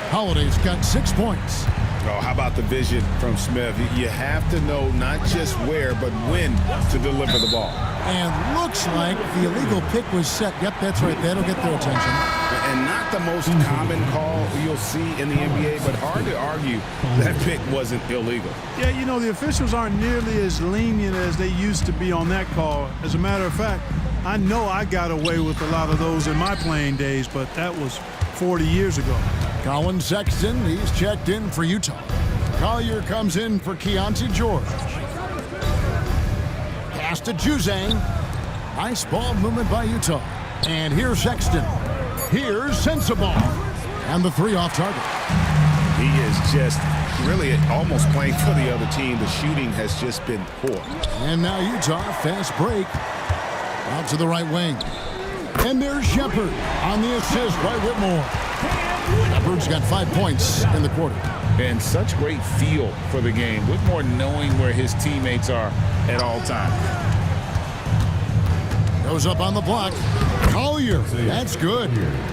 Holiday's got 6 points. Oh, how about the vision from Smith? You have to know not just where, but when to deliver the ball. And looks like the illegal pick was set. Yep, that's right. That'll get their attention. And not the most common call you'll see in the NBA, but hard to argue that pick wasn't illegal. Yeah, you know, the officials aren't nearly as lenient as they used to be on that call. As a matter of fact, I know I got away with a lot of those in my playing days, but that was 40 years ago. Colin Sexton, he's checked in for Utah. Collier comes in for Keontae George. Pass to Juzang. Nice ball movement by Utah. And here's Sexton. Here's Sensabaugh. And the 3 off target. He is just really almost playing for the other team. The shooting has just been poor. And now Utah, fast break. Out to the right wing. And there's Shepard on the assist by Whitmore. Shepard's got 5 points in the quarter. And such great feel for the game. Whitmore knowing where his teammates are at all times. Goes up on the block. Collier, that's good.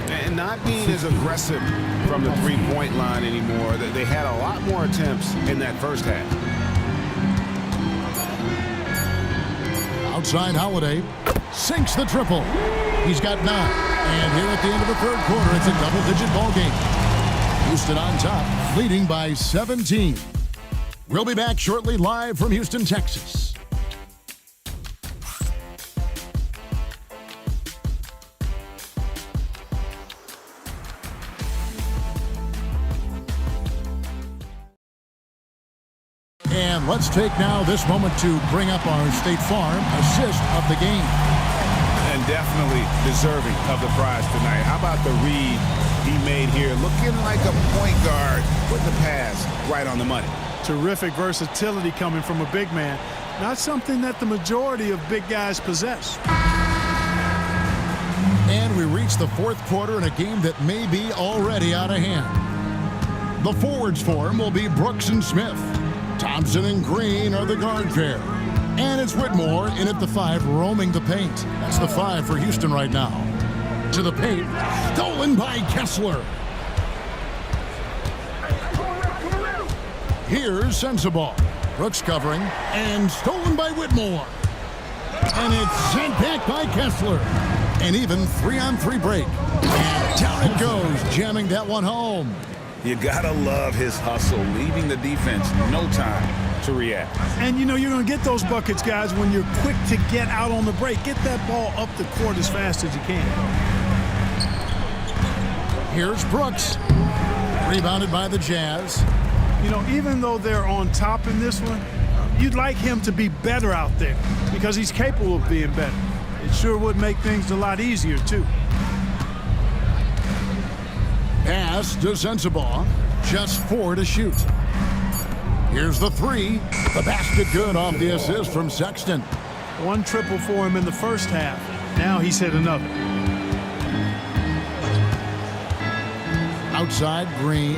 And not being as aggressive from the three-point line anymore. They had a lot more attempts in that first half. Outside Holiday. Sinks the triple. He's got 9. And here at the end of the 3rd quarter, it's a double-digit ball game. Houston on top, leading by 17. We'll be back shortly live from Houston, Texas. And let's take now this moment to bring up our State Farm assist of the game. And definitely deserving of the prize tonight. How about the read he made here? Looking like a point guard, putting the pass right on the money. Terrific versatility coming from a big man. Not something that the majority of big guys possess. And we reach the 4th quarter in a game that may be already out of hand. The forwards for him will be Brooks and Smith. Thompson and Green are the guard pair. And it's Whitmore in at the 5, roaming the paint. That's the 5 for Houston right now. To the paint, stolen by Kessler. Here's Sensabaugh. Brooks covering, and stolen by Whitmore. And it's sent back by Kessler. An even 3-on-3 break. And down it goes, jamming that one home. You gotta love his hustle, leaving the defense no time to react. And you know you're going to get those buckets, guys, when you're quick to get out on the break. Get that ball up the court as fast as you can. Here's Brooks. Rebounded by the Jazz. You know, even though they're on top in this one, you'd like him to be better out there because he's capable of being better. It sure would make things a lot easier, too. Pass to Sensabaugh. Just 4 to shoot. Here's the 3. The basket good off the assist from Sexton. 1 triple for him in the first half. Now he's hit another. Outside, Green.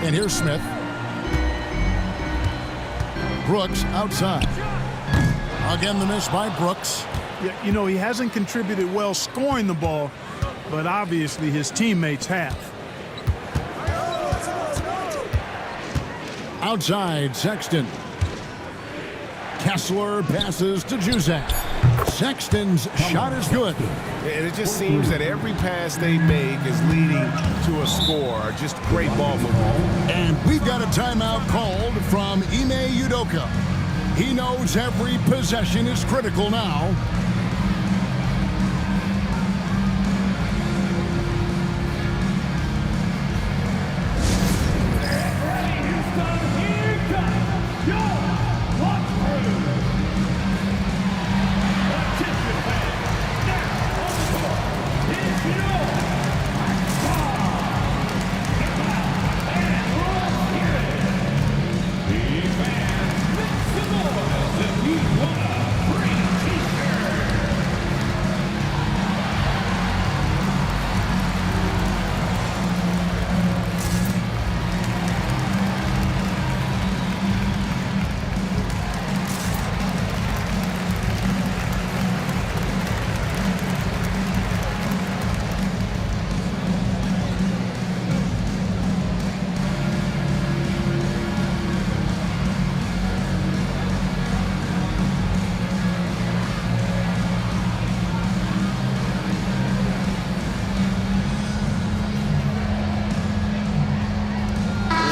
And here's Smith. Brooks outside. Again, the miss by Brooks. Yeah, you know, he hasn't contributed well scoring the ball, but obviously his teammates have. Outside, Sexton. Kessler passes to Juzang. Sexton's shot is good. And it just seems that every pass they make is leading to a score. Just great ball movement. And we've got a timeout called from Ime Udoka. He knows every possession is critical now.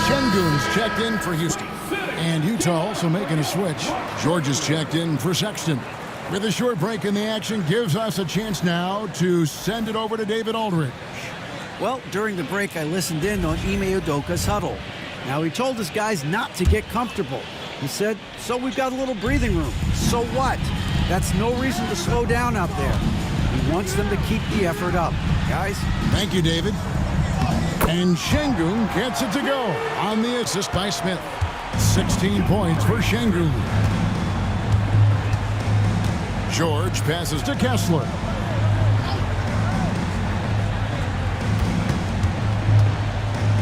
Shengun's checked in for Houston. And Utah also making a switch. George is checked in for Sexton. With a short break in the action, gives us a chance now to send it over to David Aldridge. Well, during the break, I listened in on Ime Udoka's huddle. Now, he told his guys not to get comfortable. He said, so we've got a little breathing room. So what? That's no reason to slow down out there. He wants them to keep the effort up. Guys? Thank you, David. And Şengün gets it to go on the assist by Smith. 16 points for Şengün. George passes to Kessler.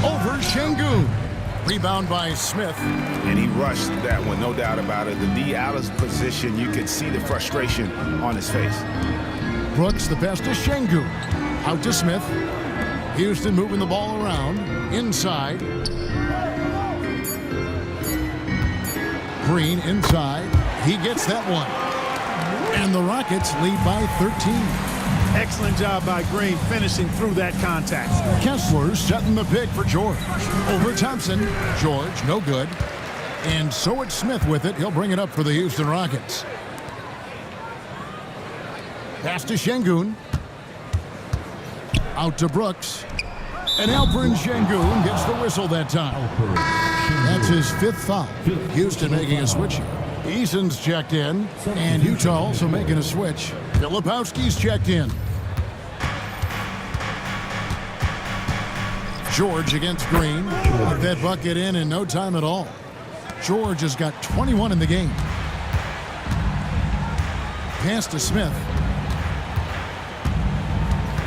Over Şengün. Rebound by Smith. And he rushed that one, no doubt about it. The knee out of position, you could see the frustration on his face. Brooks, the pass to Şengün. Out to Smith. Houston moving the ball around. Inside. Green inside. He gets that one. And the Rockets lead by 13. Excellent job by Green finishing through that contact. Kessler setting the pick for George. Over Thompson. George, no good. And so it's Smith with it. He'll bring it up for the Houston Rockets. Pass to Şengün. Out to Brooks. And Alperen Şengün gets the whistle that time. That's his fifth foul. Houston making a switch here. Eason's checked in. And Utah also making a switch. Filipowski's checked in. George against Green. Put that bucket in no time at all. George has got 21 in the game. Pass to Smith.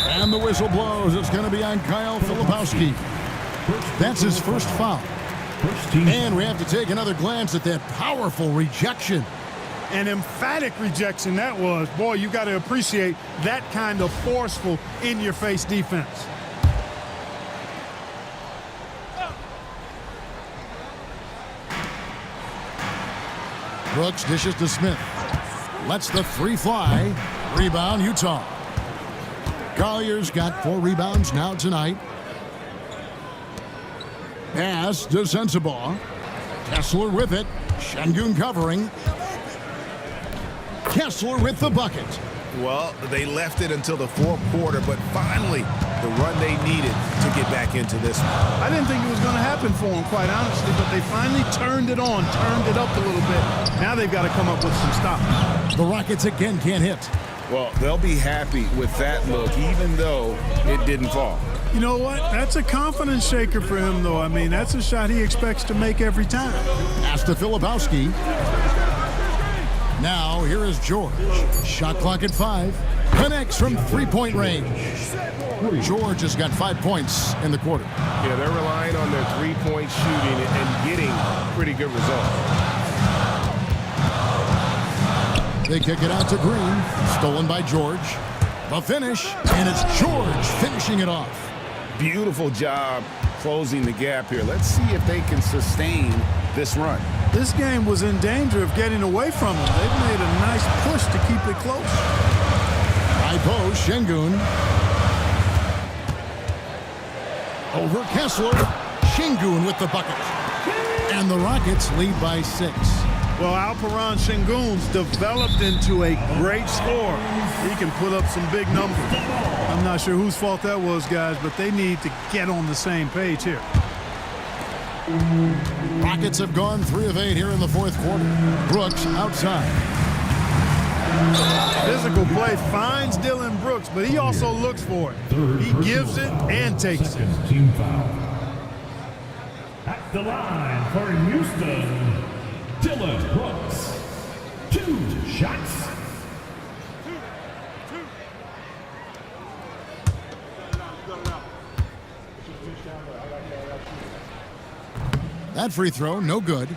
And the whistle blows. It's going to be on Kyle Filipowski. That's his first foul. And we have to take another glance at that powerful rejection. An emphatic rejection that was. Boy, you got to appreciate that kind of forceful, in-your-face defense. Brooks dishes to Smith. Lets the three fly. Rebound, Utah. Collier's got 4 rebounds now tonight. Pass to Sensabaugh. Kessler with it. Şengün covering. Kessler with the bucket. Well, they left it until the fourth quarter, but finally the run they needed to get back into this one. I didn't think it was going to happen for them, quite honestly, but they finally turned it on, turned it up a little bit. Now they've got to come up with some stops. The Rockets again can't hit. Well, they'll be happy with that look, even though it didn't fall. You know what? That's a confidence shaker for him, though. I mean, that's a shot he expects to make every time. Pass to Filipowski. Now, here is George. Shot clock at 5. Connects from three-point range. George has got 5 points in the quarter. Yeah, they're relying on their three-point shooting and getting pretty good results. They kick it out to Green. Stolen by George. The finish, and it's George finishing it off. Beautiful job closing the gap here. Let's see if they can sustain this run. This game was in danger of getting away from them. They've made a nice push to keep it close. High post, Şengün. Over Kessler. Şengün with the bucket. And the Rockets lead by 6. Well, Alperen Sengun's developed into a great scorer. He can put up some big numbers. I'm not sure whose fault that was, guys, but they need to get on the same page here. Rockets have gone 3 of 8 here in the fourth quarter. Brooks outside. Physical play finds Dylan Brooks, but he also looks for it. He gives it and takes it. Team foul. At the line for Houston, Dylan Brooks. 2 shots. That free throw, no good.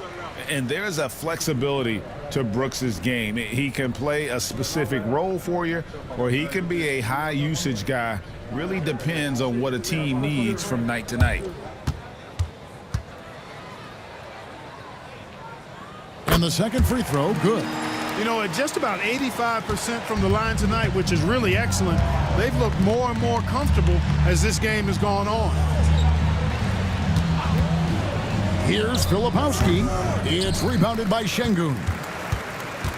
And there's a flexibility to Brooks's game. He can play a specific role for you, or he can be a high usage guy. Really depends on what a team needs from night to night. And the second free throw, good. You know, at just about 85% from the line tonight, which is really excellent, they've looked more and more comfortable as this game has gone on. Here's Filipowski. It's rebounded by Sengun.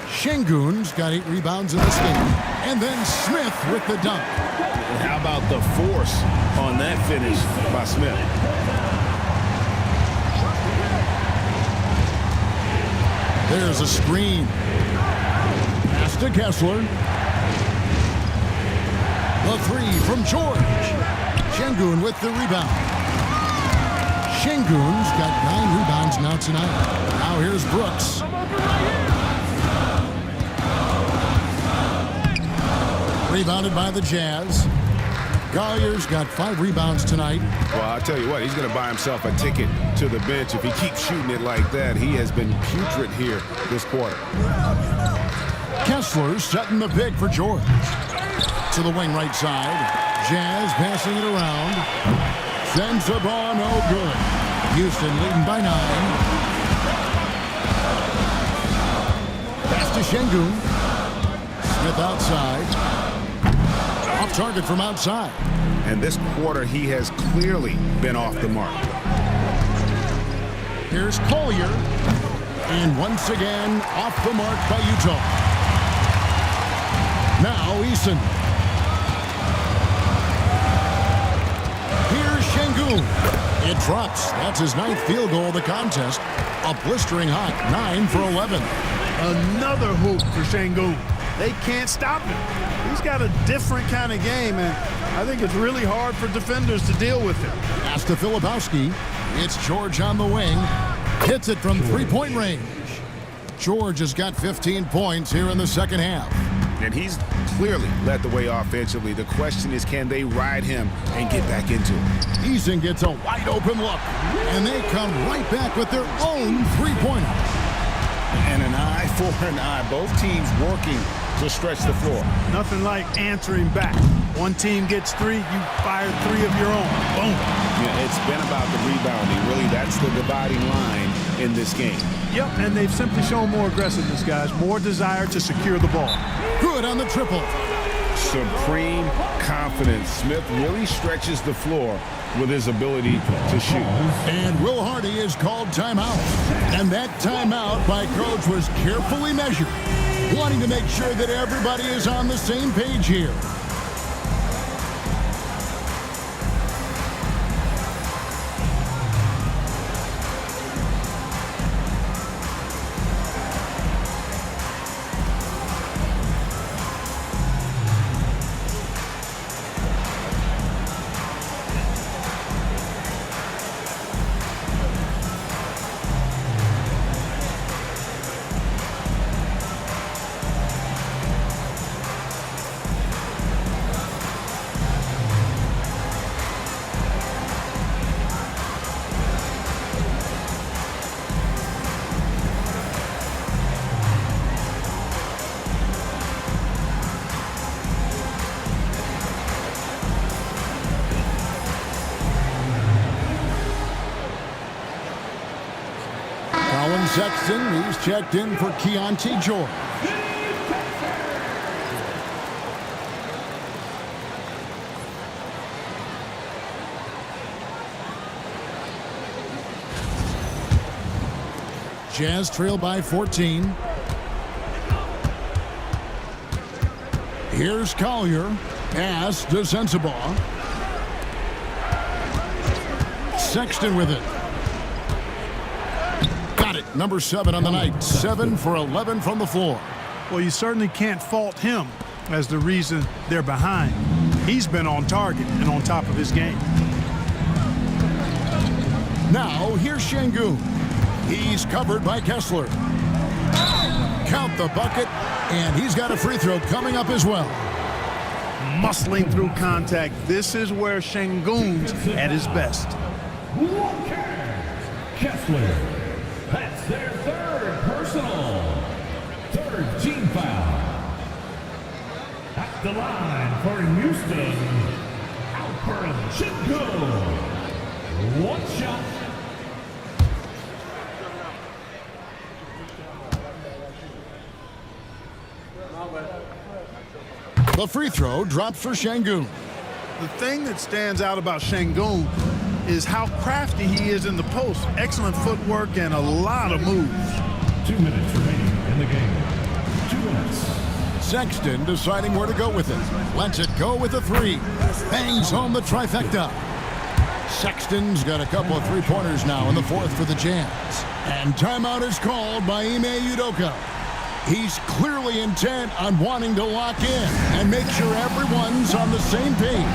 Sengun's got 8 rebounds in this game. And then Smith with the dunk. And how about the force on that finish by Smith? There's a screen. Pass to Kessler. The 3 from George. Sengun with the rebound. Sengun's got 9 rebounds now tonight. Now here's Brooks. Rebounded by the Jazz. Collier's got 5 rebounds tonight. Well, I'll tell you what, he's going to buy himself a ticket to the bench. If he keeps shooting it like that, he has been putrid here this quarter. Kessler's setting the pick for George. To the wing right side. Jazz passing it around. Sends the ball, no good. Houston leading by 9. Pass to Sengun. Smith outside. Off target from outside. And this quarter, he has clearly been off the mark. Here's Collier. And once again, off the mark by Utah. Now Eason. Here's Sengun. It drops. That's his 9th field goal of the contest. A blistering hot 9 for 11. Another hoop for Sengun. They can't stop him. He's got a different kind of game, and I think it's really hard for defenders to deal with him. Pass to Filipowski. It's George on the wing. Hits it from 3-point range. George has got 15 points here in the second half. And he's clearly led the way offensively. The question is, can they ride him and get back into it? Eason gets a wide open look, and they come right back with their own 3-pointer. And an eye for an eye. Both teams working to stretch the floor. Nothing like answering back. One team gets 3, you fire 3 of your own. Boom. Yeah, it's been about the rebounding. Really, that's the dividing line in this game. Yep, and they've simply shown more aggressiveness, guys. More desire to secure the ball. Good on the triple. Supreme confidence. Smith really stretches the floor with his ability to shoot. And Will Hardy is called timeout. And that timeout by Coach was carefully measured, wanting to make sure that everybody is on the same page here. Sexton, he's checked in for Keontae George. Jazz trail by 14. Here's Collier. Pass to Sensabaugh. Sexton with it. Got it. Number 7 on the night. 7 for 11 from the floor. Well, you certainly can't fault him as the reason they're behind. He's been on target and on top of his game. Now, here's Şengün. He's covered by Kessler. Count the bucket, and he's got a free throw coming up as well. Muscling through contact. This is where Şengün's at his best. Kessler. That's their third personal. Third team foul. At the line for Houston, Alperen Şengün. One shot. The free throw drops for Şengün. The thing that stands out about Şengün is how crafty he is in the post. Excellent footwork and a lot of moves. 2 minutes remaining in the game. 2 minutes. Sexton deciding where to go with it. Lets it go with a 3. Bangs home the trifecta. Sexton's got a couple of three-pointers now in the fourth for the Jazz. And timeout is called by Ime Udoka. He's clearly intent on wanting to lock in and make sure everyone's on the same page.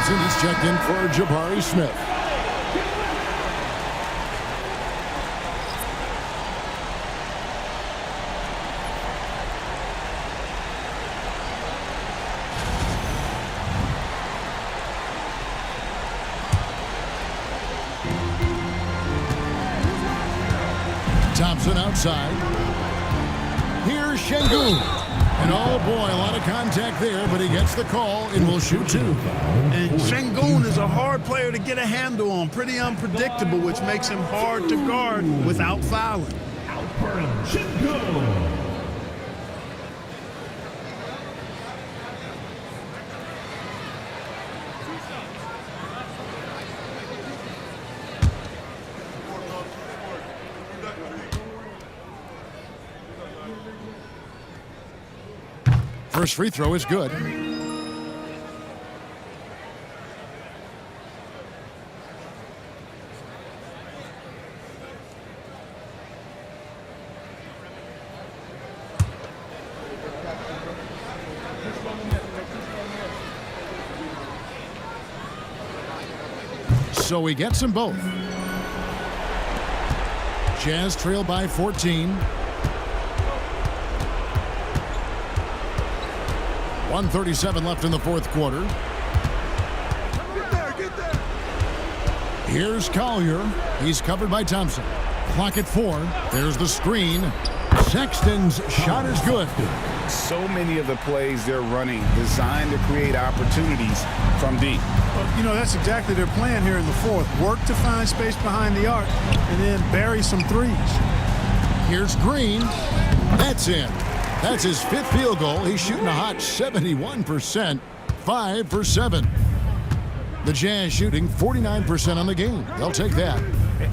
He's checked in for Jabari Smith. Thompson outside. Here's Şengün. And oh boy, a lot of contact there, but he gets the call and will shoot 2. And Şengün is a hard player to get a handle on, pretty unpredictable, which makes him hard to guard without fouling. Alperen Şengün. First free throw is good. So he gets them both. Jazz trail by 14. 1:37 left in the fourth quarter. Get there. Here's Collier. He's covered by Thompson. Clock at 4. There's the screen. Sexton's shot is good. So many of the plays they're running designed to create opportunities from deep. Well, you know, that's exactly their plan here in the fourth. Work to find space behind the arc and then bury some threes. Here's Green. That's in. That's his 5th field goal. He's shooting a hot 71%, 5 for 7. The Jazz shooting 49% on the game. They'll take that.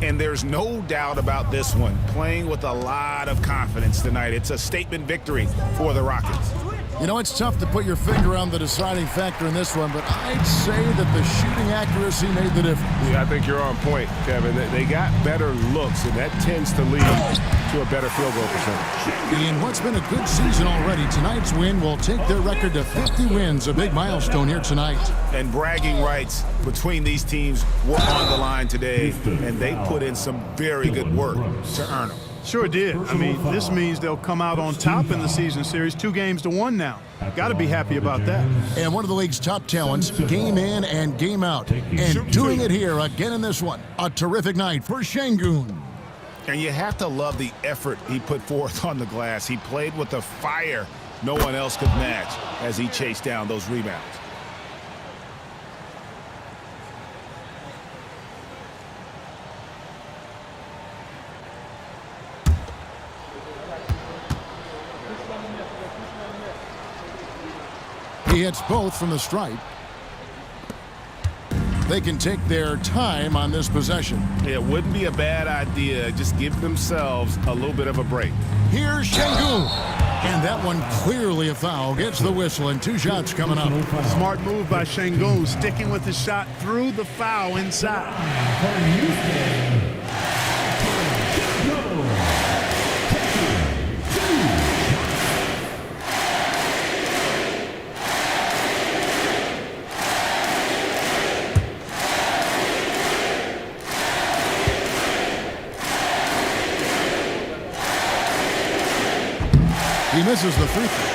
And there's no doubt about this one. Playing with a lot of confidence tonight. It's a statement victory for the Rockets. You know, it's tough to put your finger on the deciding factor in this one, but I'd say that the shooting accuracy made the difference. Yeah, I think you're on point, Kevin. They got better looks, and that tends to lead to a better field goal percentage. In what's been a good season already, tonight's win will take their record to 50 wins, a big milestone here tonight. And bragging rights between these teams were on the line today, and they put in some very good work to earn them. Sure did. I mean, this means they'll come out on top in the season series, 2-1 now. Got to be happy about that. And one of the league's top talents, game in and game out. And doing it here again in this one. A terrific night for Şengün. And you have to love the effort he put forth on the glass. He played with a fire no one else could match as he chased down those rebounds. He hits both from the stripe. They can take their time on this possession. It wouldn't be a bad idea. Just give themselves a little bit of a break. Here's Şengün. And that one clearly a foul. Gets the whistle and 2 shots coming up. Smart move by Şengün, sticking with the shot through the foul inside. He misses the free throw.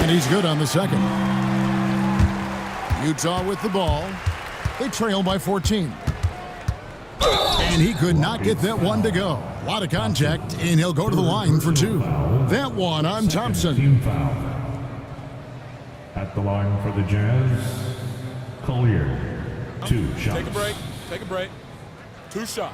And he's good on the second. Utah with the ball. They trail by 14. And he could not get that one to go. A lot of contact, and he'll go to the line for 2. That one on Thompson. Team foul. At the line for the Jazz, Collier. 2 shots. Take a break. Take a break. 2 shots.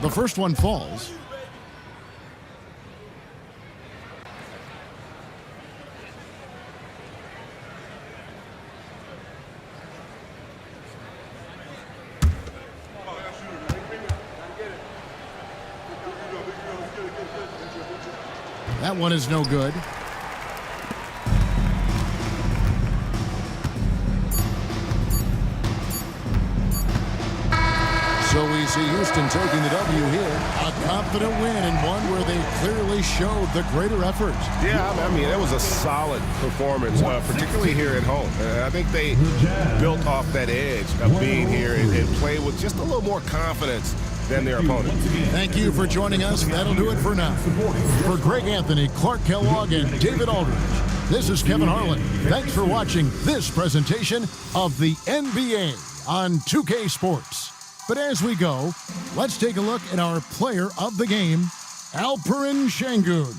The first one falls. That one is no good. So we see Houston taking the W here. A confident win and one where they clearly showed the greater effort. Yeah, I mean, that was a solid performance, particularly here at home. I think they built off that edge of being here and played with just a little more confidence than their opponent. Thank you for joining us. That'll do it for now. For Greg Anthony, Clark Kellogg, and David Aldridge, this is Kevin Harlan. Thanks for watching this presentation of the NBA on 2K Sports. But as we go, let's take a look at our player of the game, Alperen Şengün.